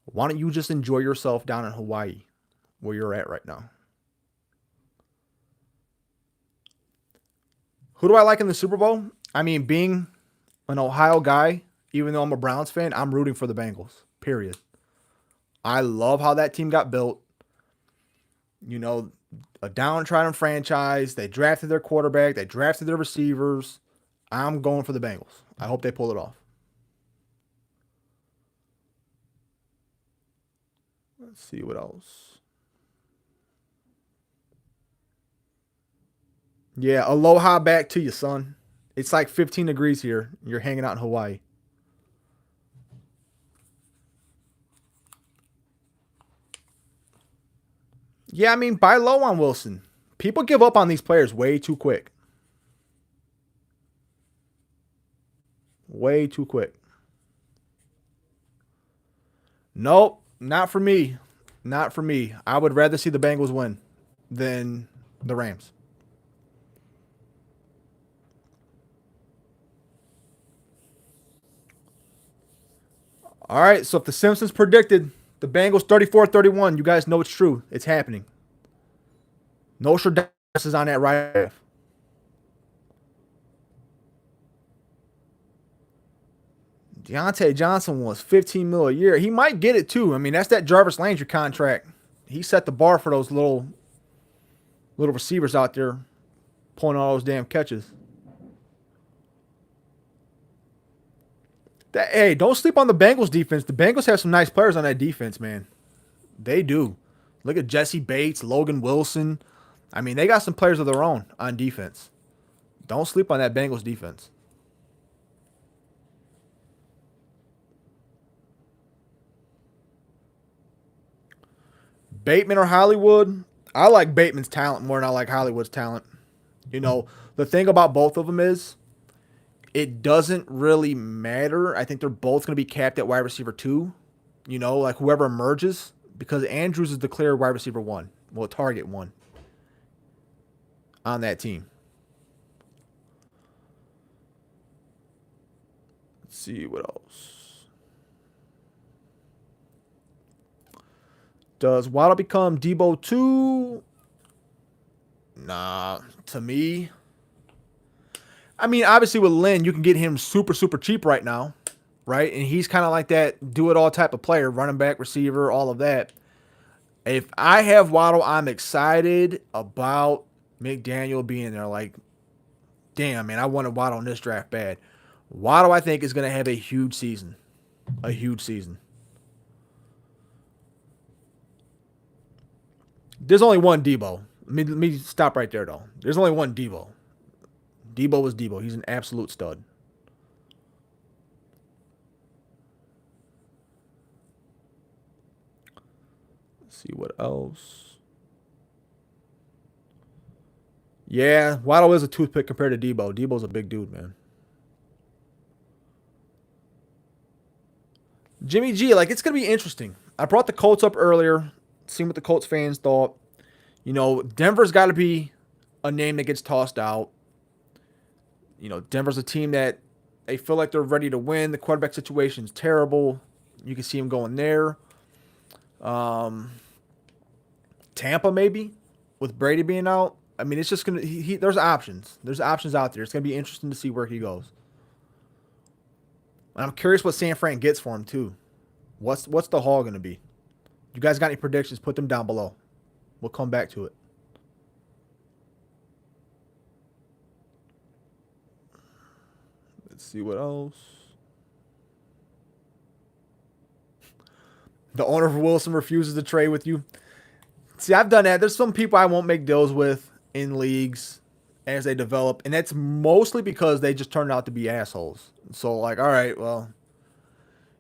Why don't you just enjoy yourself down in Hawaii, where you're at right now? Who do I like in the Super Bowl? I mean, being an Ohio guy, even though I'm a Browns fan, I'm rooting for the Bengals, period. I love how that team got built. A downtrodden franchise. They drafted their quarterback. They drafted their receivers. I'm going for the Bengals. I hope they pull it off. Let's see what else. Yeah, aloha back to you, son. It's like 15 degrees here. You're hanging out in Hawaii. Yeah, I mean, buy low on Wilson. People give up on these players way too quick. Way too quick. Nope, not for me. Not for me. I would rather see the Bengals win than the Rams. All right, so if the Simpsons predicted the Bengals 34-31, you guys know it's true. It's happening. Nostradamus is on that right. Deontay Johnson wants 15 mil a year. He might get it too. I mean, that's that Jarvis Landry contract. He set the bar for those little receivers out there pulling all those damn catches. Hey, don't sleep on the Bengals defense. The Bengals have some nice players on that defense, man. They do. Look at Jesse Bates, Logan Wilson. I mean, they got some players of their own on defense. Don't sleep on that Bengals defense. Bateman or Hollywood? I like Bateman's talent more than I like Hollywood's talent. You know, the thing about both of them is it doesn't really matter. I think they're both going to be capped at wide receiver 2. You know, like whoever emerges, because Andrews is declared wide receiver 1. Well, target 1 on that team. Let's see what else. Does Waddle become Debo 2? Nah, to me. I mean, obviously with Lynn, you can get him super, super cheap right now, right? And he's kind of like that do-it-all type of player, running back, receiver, all of that. If I have Waddle, I'm excited about McDaniel being there. Like, damn, man, I wanted Waddle in this draft bad. Waddle, I think, is going to have a huge season. A huge season. There's only one Debo. Let me stop right there, though. There's only one Debo. Debo is Debo. He's an absolute stud. Let's see what else. Yeah, Waddle is a toothpick compared to Debo. Debo's a big dude, man. Jimmy G, like, it's going to be interesting. I brought the Colts up earlier, seeing what the Colts fans thought. You know, Denver's got to be a name that gets tossed out. You know, Denver's a team that they feel like they're ready to win. The quarterback situation is terrible. You can see him going there. Tampa, maybe, with Brady being out. I mean, it's just going to... There's options. There's options out there. It's going to be interesting to see where he goes. And I'm curious what San Fran gets for him, too. What's the haul going to be? You guys got any predictions? Put them down below. We'll come back to it. Let's see what else. The owner of Wilson refuses to trade with you. See, I've done that. There's some people I won't make deals with in leagues as they develop, and that's mostly because they just turned out to be assholes. So, like, all right, well,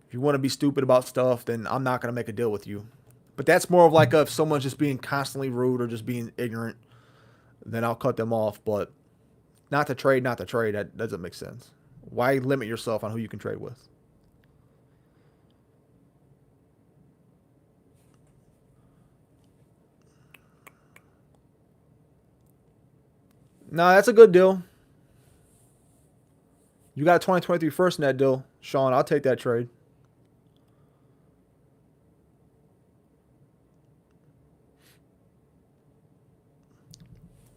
if you want to be stupid about stuff, then I'm not going to make a deal with you. But that's more of like if someone's just being constantly rude or just being ignorant, then I'll cut them off. But not to trade, that doesn't make sense. Why limit yourself on who you can trade with? No, that's a good deal. You got a 2023 first in that deal, Sean. I'll take that trade.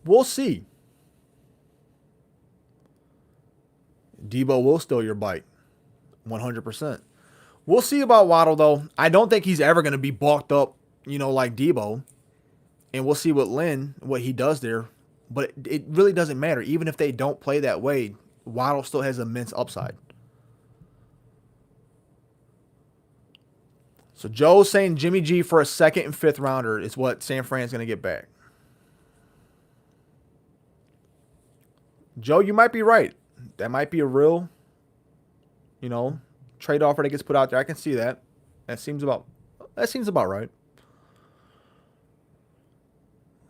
We'll see. Debo will steal your bike. 100%. We'll see about Waddle, though. I don't think he's ever going to be bulked up, you know, like Debo. And we'll see what Lynn, what he does there. But it really doesn't matter. Even if they don't play that way, Waddle still has immense upside. So Joe's saying Jimmy G for a 2nd and 5th rounder is what San Fran's going to get back. Joe, you might be right. That might be a real, you know, trade offer that gets put out there. I can see that. That seems about right.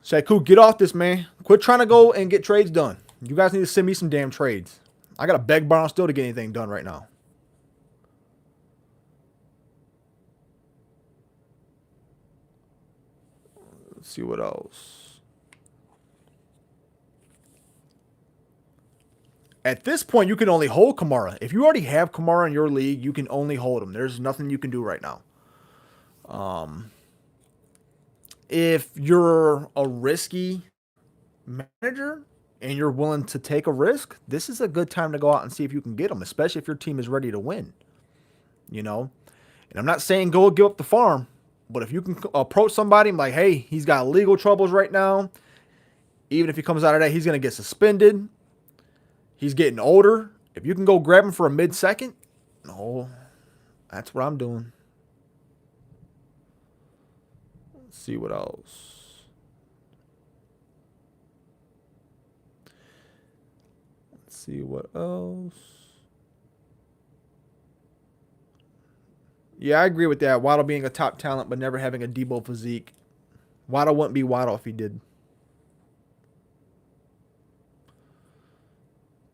Shaku, get off this, man. Quit trying to go and get trades done. You guys need to send me some damn trades. I got to beg Brown still to get anything done right now. Let's see what else. At this point, you can only hold Kamara. If you already have Kamara in your league, you can only hold him. There's nothing you can do right now. If you're a risky manager and you're willing to take a risk, this is a good time to go out and see if you can get him, especially if your team is ready to win. You know, and I'm not saying go give up the farm, but if you can approach somebody and like, hey, he's got legal troubles right now. Even if he comes out of that, he's going to get suspended. He's getting older. If you can go grab him for a mid-second, no, that's what I'm doing. Let's see what else. Let's see what else. Yeah, I agree with that. Waddle being a top talent, but never having a Debo physique. Waddle wouldn't be Waddle if he did.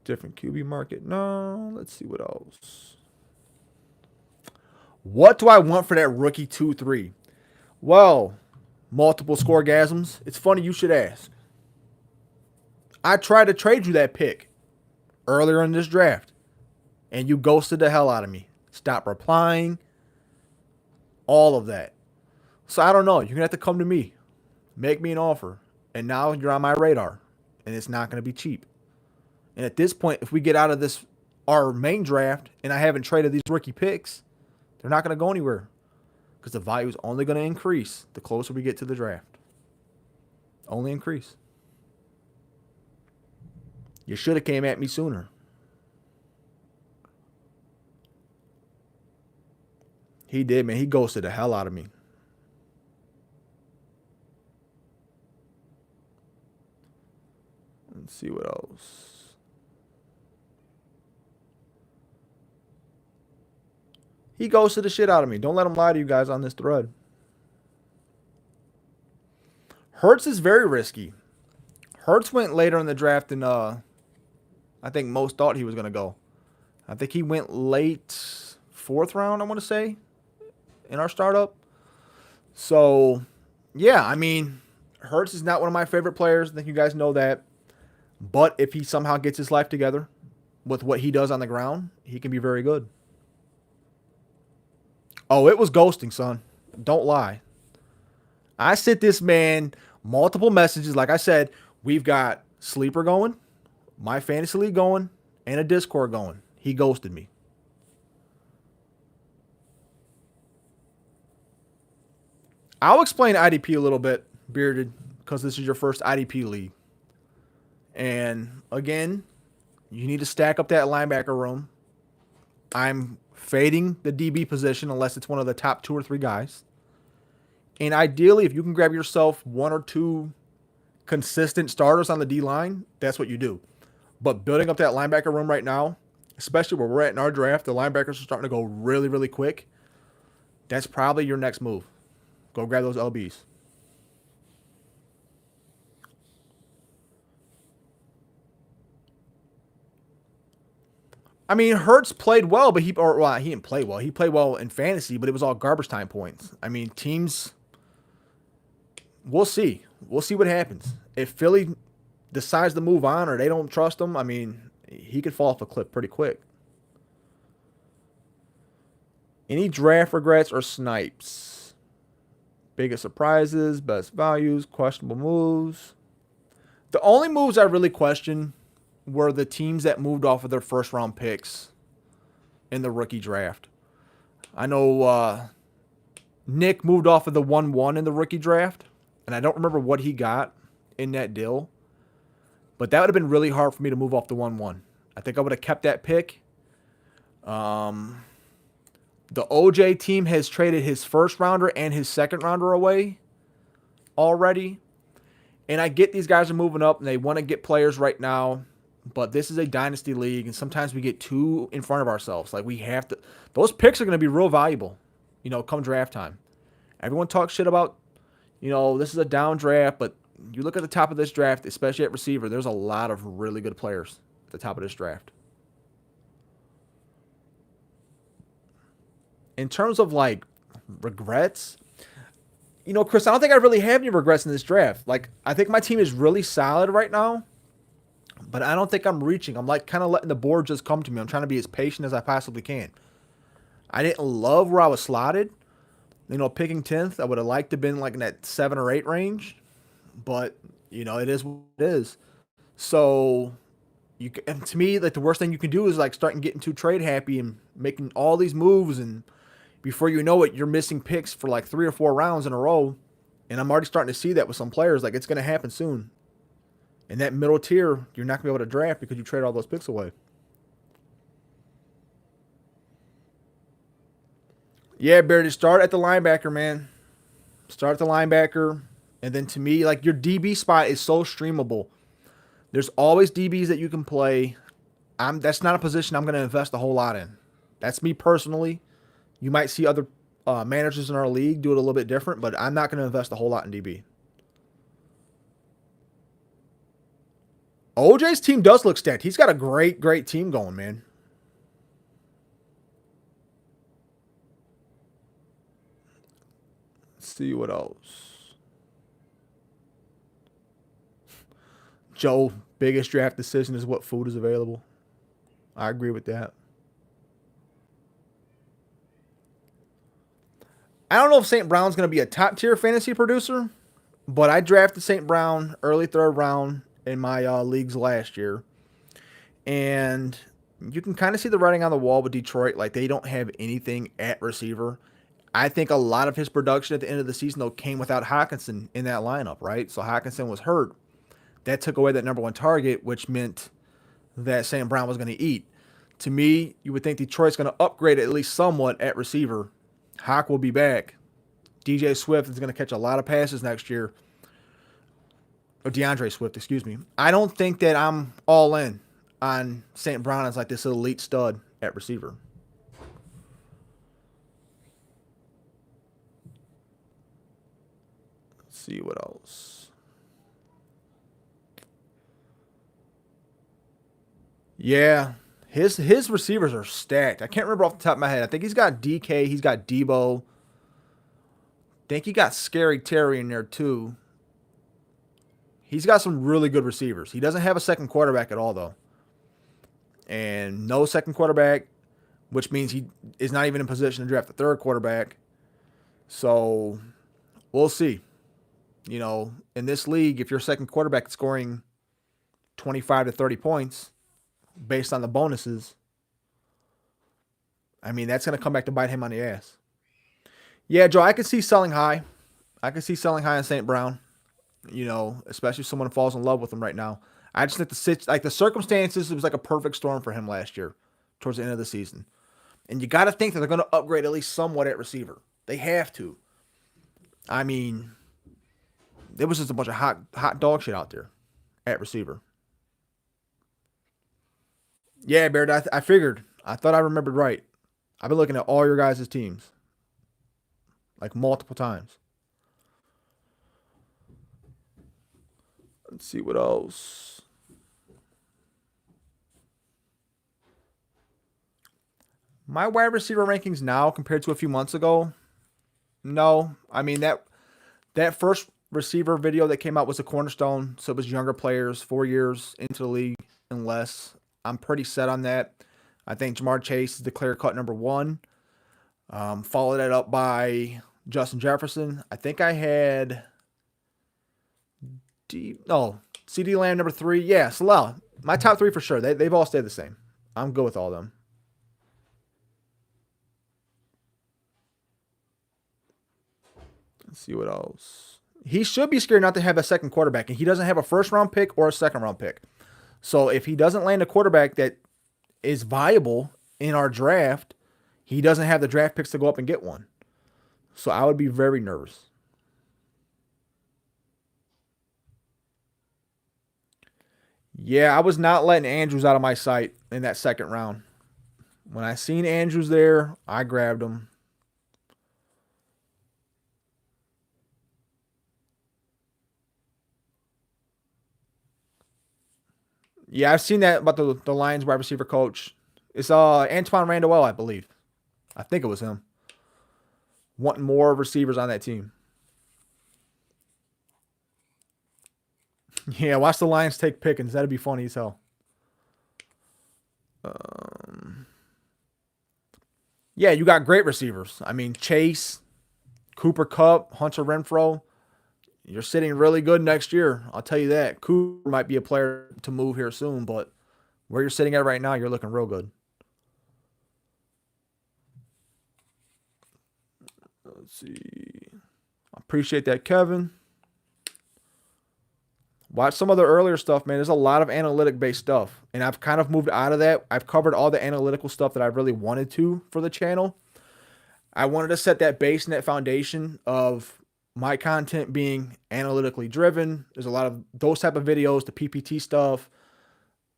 Different QB market. No, let's see what else. What do I want for that rookie 2-3? Well, multiple scoregasms. It's funny you should ask. I tried to trade you that pick earlier in this draft, and you ghosted the hell out of me. Stop replying. All of that. So I don't know. You're going to have to come to me. Make me an offer. And now you're on my radar. And it's not going to be cheap. And at this point, if we get out of this, our main draft, and I haven't traded these rookie picks, they're not going to go anywhere. Because the value is only going to increase the closer we get to the draft. Only increase. You should have came at me sooner. He did, man. He ghosted the hell out of me. Let's see what else. He ghosted the shit out of me. Don't let him lie to you guys on this thread. Hurts is very risky. Hurts went later in the draft than I think most thought he was going to go. I think he went late 4th round, I want to say, in our startup. So, yeah, I mean, Hurts is not one of my favorite players. I think you guys know that. But if he somehow gets his life together with what he does on the ground, he can be very good. Oh, it was ghosting, son. Don't lie. I sent this man multiple messages. Like I said, we've got Sleeper going, my fantasy league going, and a Discord going. He ghosted me. I'll explain IDP a little bit, Bearded, because this is your first IDP league. And again, you need to stack up that linebacker room. I'm fading the DB position unless it's one of the top 2 or 3 guys. And ideally, if you can grab yourself 1 or 2 consistent starters on the D-line, that's what you do. But building up that linebacker room right now, especially where we're at in our draft, the linebackers are starting to go really, really quick. That's probably your next move. Go grab those LBs. I mean, Hurts played well, but he didn't play well. He played well in fantasy, but it was all garbage time points. I mean, teams, we'll see. We'll see what happens. If Philly decides to move on or they don't trust him, I mean, he could fall off a cliff pretty quick. Any draft regrets or snipes? Biggest surprises, best values, questionable moves. The only moves I really question were the teams that moved off of their first round picks in the rookie draft. I know Nick moved off of the 1-1 in the rookie draft, and I don't remember what he got in that deal, but that would have been really hard for me to move off the 1-1. I think I would have kept that pick. The OJ team has traded his first rounder and his second rounder away already. And I get these guys are moving up and they want to get players right now. But this is a dynasty league, and sometimes we get too in front of ourselves. Like, we have to. Those picks are going to be real valuable, come draft time. Everyone talks shit about, this is a down draft, but you look at the top of this draft, especially at receiver, there's a lot of really good players at the top of this draft. In terms of, regrets, Chris, I don't think I really have any regrets in this draft. I think my team is really solid right now. but I don't think I'm reaching. I'm like kind of letting the board just come to me. I'm trying to be as patient as I possibly can. I didn't love where I was slotted. Picking 10th, I would have liked to have been like in that 7 or 8 range, but it is what it is. So and to me, like the worst thing you can do is like starting getting too trade happy and making all these moves, and before you know it, you're missing picks for like 3 or 4 rounds in a row. And I'm already starting to see that with some players. Like it's going to happen soon. In that middle tier, you're not going to be able to draft because you trade all those picks away. Yeah, Bear, start at the linebacker, man. Start at the linebacker. And then to me, like your DB spot is so streamable. There's always DBs that you can play. That's not a position I'm going to invest a whole lot in. That's me personally. You might see other managers in our league do it a little bit different, but I'm not going to invest a whole lot in DB. OJ's team does look stacked. He's got a great, great team going, man. Let's see what else. Joe, biggest draft decision is what food is available. I agree with that. I don't know if St. Brown's going to be a top tier fantasy producer, but I drafted St. Brown early 3rd round in my leagues last year. And you can kind of see the writing on the wall with Detroit. Like they don't have anything at receiver. I think a lot of his production at the end of the season, though, came without Hockenson in that lineup, right? So Hockenson was hurt. That took away that number 1 target, which meant that St. Brown was going to eat. To me, you would think Detroit's going to upgrade at least somewhat at receiver. Hawk will be back. DJ Swift is going to catch a lot of passes next year. Or DeAndre Swift, excuse me. I don't think that I'm all in on St. Brown as like this elite stud at receiver. Let's see what else. Yeah. His receivers are stacked. I can't remember off the top of my head. I think he's got DK. He's got Debo. I think he got Scary Terry in there too. He's got some really good receivers. He doesn't have a second quarterback at all, though. And no second quarterback, which means he is not even in position to draft the 3rd quarterback. So we'll see. In this league, if your second quarterback is scoring 25 to 30 points based on the bonuses, I mean, that's going to come back to bite him on the ass. Yeah, Joe, I can see selling high. I can see selling high on St. Brown. Especially if someone falls in love with him right now. I just think the circumstances, it was like a perfect storm for him last year towards the end of the season. And you got to think that they're going to upgrade at least somewhat at receiver. They have to. I mean, there was just a bunch of hot dog shit out there at receiver. Yeah, Baird, I figured. I thought I remembered right. I've been looking at all your guys' teams. Like multiple times. Let's see what else. My wide receiver rankings now compared to a few months ago. No, I mean that first receiver video that came out was a cornerstone, so it was younger players, 4 years into the league and less. I'm pretty set on that. I think Jamar Chase is the clear-cut number 1. Followed that up by Justin Jefferson. I think I had CD Lamb number 3. Yeah, Salah. My top 3 for sure. They've all stayed the same. I'm good with all of them. Let's see what else. He should be scared not to have a second quarterback, and he doesn't have a first-round pick or a second-round pick. So if he doesn't land a quarterback that is viable in our draft, he doesn't have the draft picks to go up and get one. So I would be very nervous. Yeah, I was not letting Andrews out of my sight in that second round. When I seen Andrews there, I grabbed him. Yeah, I've seen that about the Lions wide receiver coach. It's Antoine Randall, I believe. I think it was him. Wanting more receivers on that team. Yeah, watch the Lions take Pickens. That'd be funny as hell. Yeah, you got great receivers. I mean, Chase, Cooper Kupp, Hunter Renfro. You're sitting really good next year. I'll tell you that. Cooper might be a player to move here soon, but where you're sitting at right now, you're looking real good. Let's see. I appreciate that, Kevin. Watch some of the earlier stuff, man. There's a lot of analytic-based stuff, and I've kind of moved out of that. I've covered all the analytical stuff that I really wanted to for the channel. I wanted to set that base and that foundation of my content being analytically driven. There's a lot of those type of videos, the PPT stuff.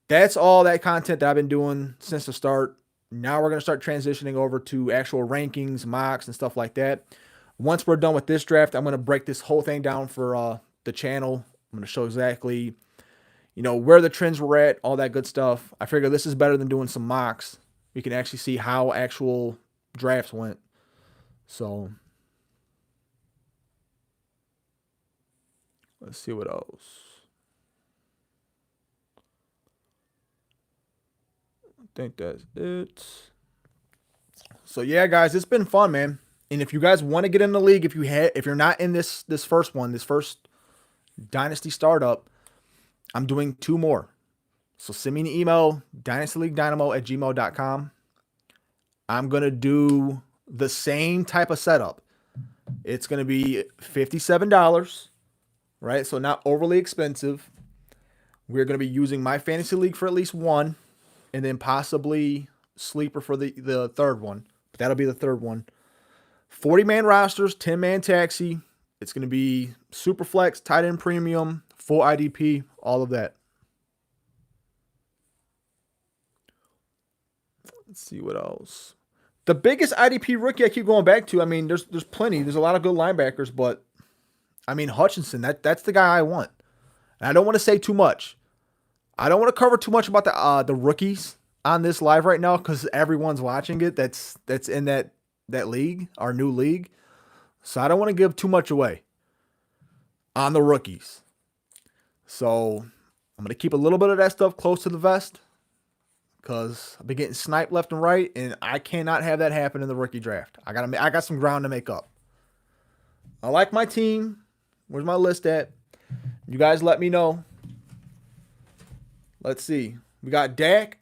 That's all that content that I've been doing since the start. Now we're going to start transitioning over to actual rankings, mocks, and stuff like that. Once we're done with this draft, I'm going to break this whole thing down for the channel. I'm going to show exactly, where the trends were at, all that good stuff. I figure this is better than doing some mocks. We can actually see how actual drafts went. So let's see what else. I think that's it. So yeah, guys, it's been fun, man. And if you guys want to get in the league, if you're not in this first Dynasty startup, I'm doing 2 more. So send me an email, dynastyleaguedynamo@gmail.com. I'm going to do the same type of setup. It's going to be $57, right? So not overly expensive. We're going to be using my fantasy league for at least one, and then possibly sleeper for the third one. But that'll be the third one. 40-man rosters, 10-man taxi. It's going to be Superflex, tight end premium, full IDP, all of that. Let's see what else. The biggest IDP rookie I keep going back to, I mean, there's plenty. There's a lot of good linebackers, but I mean, Hutchinson, that's the guy I want. And I don't want to say too much. I don't want to cover too much about the rookies on this live right now because everyone's watching it. That's in that league, our new league. So I don't want to give too much away on the rookies. So I'm going to keep a little bit of that stuff close to the vest because I've been getting sniped left and right, and I cannot have that happen in the rookie draft. I got some ground to make up. I like my team. Where's my list at? You guys let me know. Let's see. We got Dak,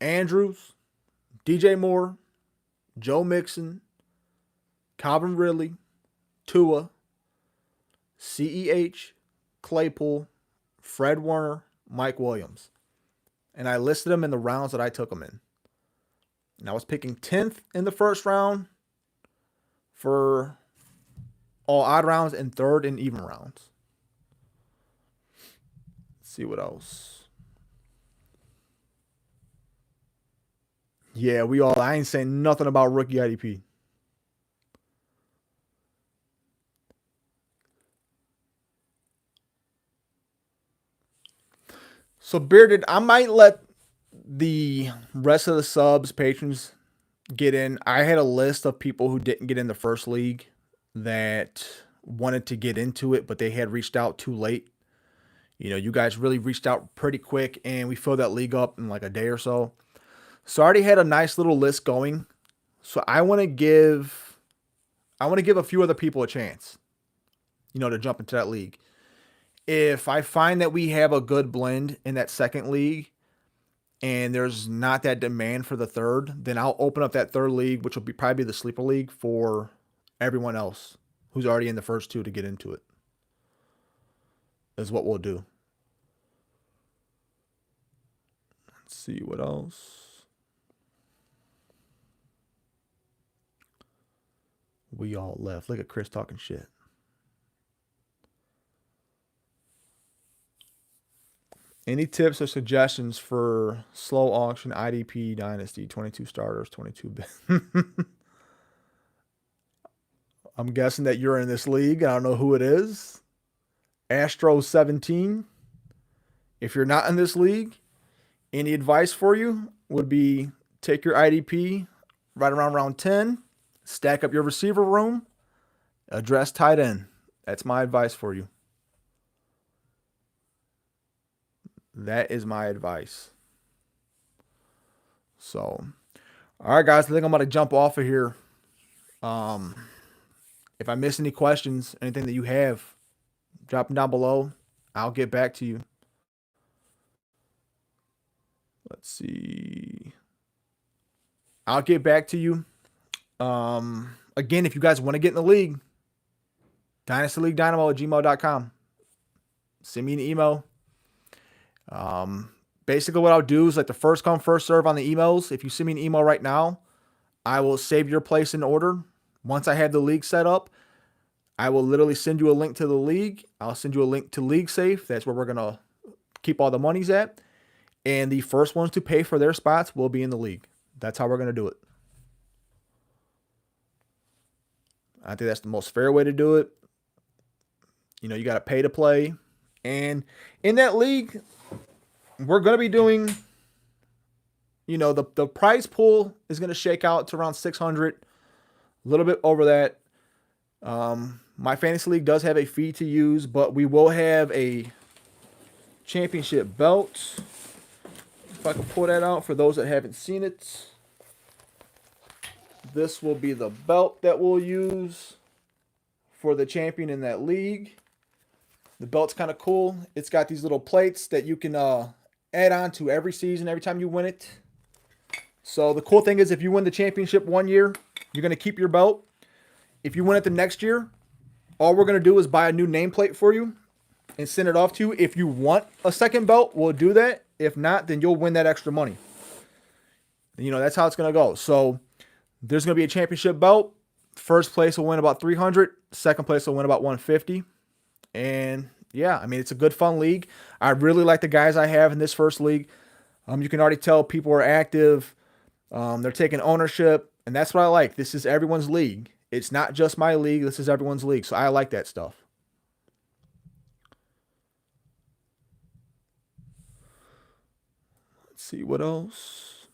Andrews, DJ Moore, Joe Mixon, Calvin Ridley, Tua, CEH, Claypool, Fred Warner, Mike Williams. And I listed them in the rounds that I took them in. And I was picking 10th in the first round for all odd rounds and 3rd in even rounds. Let's see what else. Yeah, I ain't saying nothing about rookie IDP. So Bearded, I might let the rest of the subs, patrons get in. I had a list of people who didn't get in the first league that wanted to get into it, but they had reached out too late. You guys really reached out pretty quick, and we filled that league up in like a day or so. So I already had a nice little list going. So I want to give a few other people a chance, to jump into that league. If I find that we have a good blend in that second league and there's not that demand for the third, then I'll open up that third league, which will probably be the sleeper league for everyone else who's already in the first 2 to get into it. Is what we'll do. Let's see what else. We all left. Look at Chris talking shit. Any tips or suggestions for slow auction IDP Dynasty 22 starters, 22 bit? I'm guessing that you're in this league. I don't know who it is. Astro 17. If you're not in this league, any advice for you would be take your IDP right around round 10, stack up your receiver room, address tight end. That's my advice for you. That is my advice. So, all right, guys. I think I'm going to jump off of here. If I miss any questions, anything that you have, drop them down below. I'll get back to you. Let's see. I'll get back to you. Again, if you guys want to get in the league, Dynasty League Dynamo at gmail.com. Send me an email. Basically what I'll do is like the first come, first serve on the emails. If you send me an email right now, I will save your place in order. Once I have the league set up, I will literally send you a link to the league. I'll send you a link to League Safe. That's where we're going to keep all the monies at. And the first ones to pay for their spots will be in the league. That's how we're going to do it. I think that's the most fair way to do it. You know, you got to pay to play. And in that league, we're going to be doing, you know, the prize pool is going to shake out to around 600, a little bit over that. My fantasy league does have a fee to use, but we will have a championship belt. If I can pull that out for those that haven't seen it. This will be the belt that we'll use for the champion in that league. The belt's kind of cool. It's got these little plates that you can add on to every season, every time you win it. So the cool thing is if you win the championship one year, you're going to keep your belt. If you win it the next year, all we're going to do is buy a new nameplate for you and send it off to you. If you want a second belt, we'll do that. If not, then you'll win that extra money. You know, that's how it's going to go. So there's going to be a championship belt. First place will win about 300. Second place will win about 150. And yeah, I mean, it's a good, fun league. I really like the guys I have in this first league. You can already tell people are active. They're taking ownership. And that's what I like. This is everyone's league. It's not just my league. This is everyone's league. So I like that stuff. Let's see what else.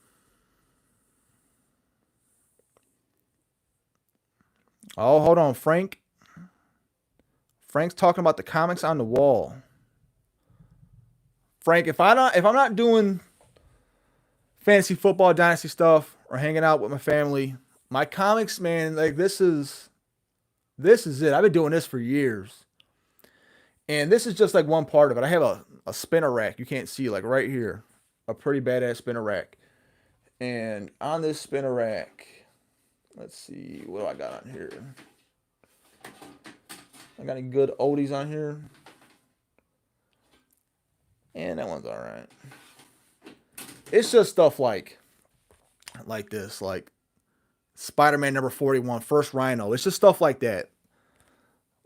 Oh, hold on, Frank. Frank's talking about the comics on the wall. Frank, if I'm not doing fantasy football dynasty stuff or hanging out with my family, my comics, man, like this is it. I've been doing this for years. And this is just like one part of it. I have a spinner rack. You can't see, like right here. A pretty badass spinner rack. And on this spinner rack, let's see, what do I got on here? I got any good oldies on here? And that one's all right. It's just stuff like this, like Spider-Man number 41, First Rhino. It's just stuff like that.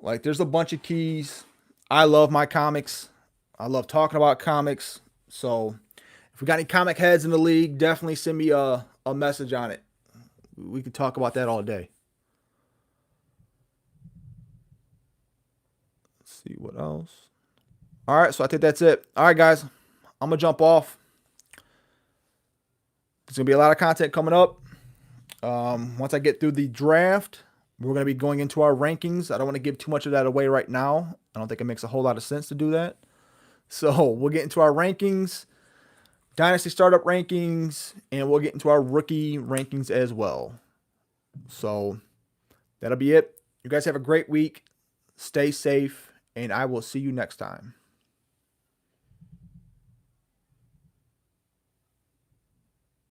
Like there's a bunch of keys. I love my comics. I love talking about comics. So if we got any comic heads in the league, definitely send me a message on it. We could talk about that all day. Let's see what else. All right, so I think that's it. All right, guys, I'm going to jump off. There's going to be a lot of content coming up. Once I get through the draft, we're going to be going into our rankings. I don't want to give too much of that away right now. I don't think it makes a whole lot of sense to do that. So we'll get into our rankings, Dynasty Startup rankings, and we'll get into our rookie rankings as well. So that'll be it. You guys have a great week. Stay safe, and I will see you next time.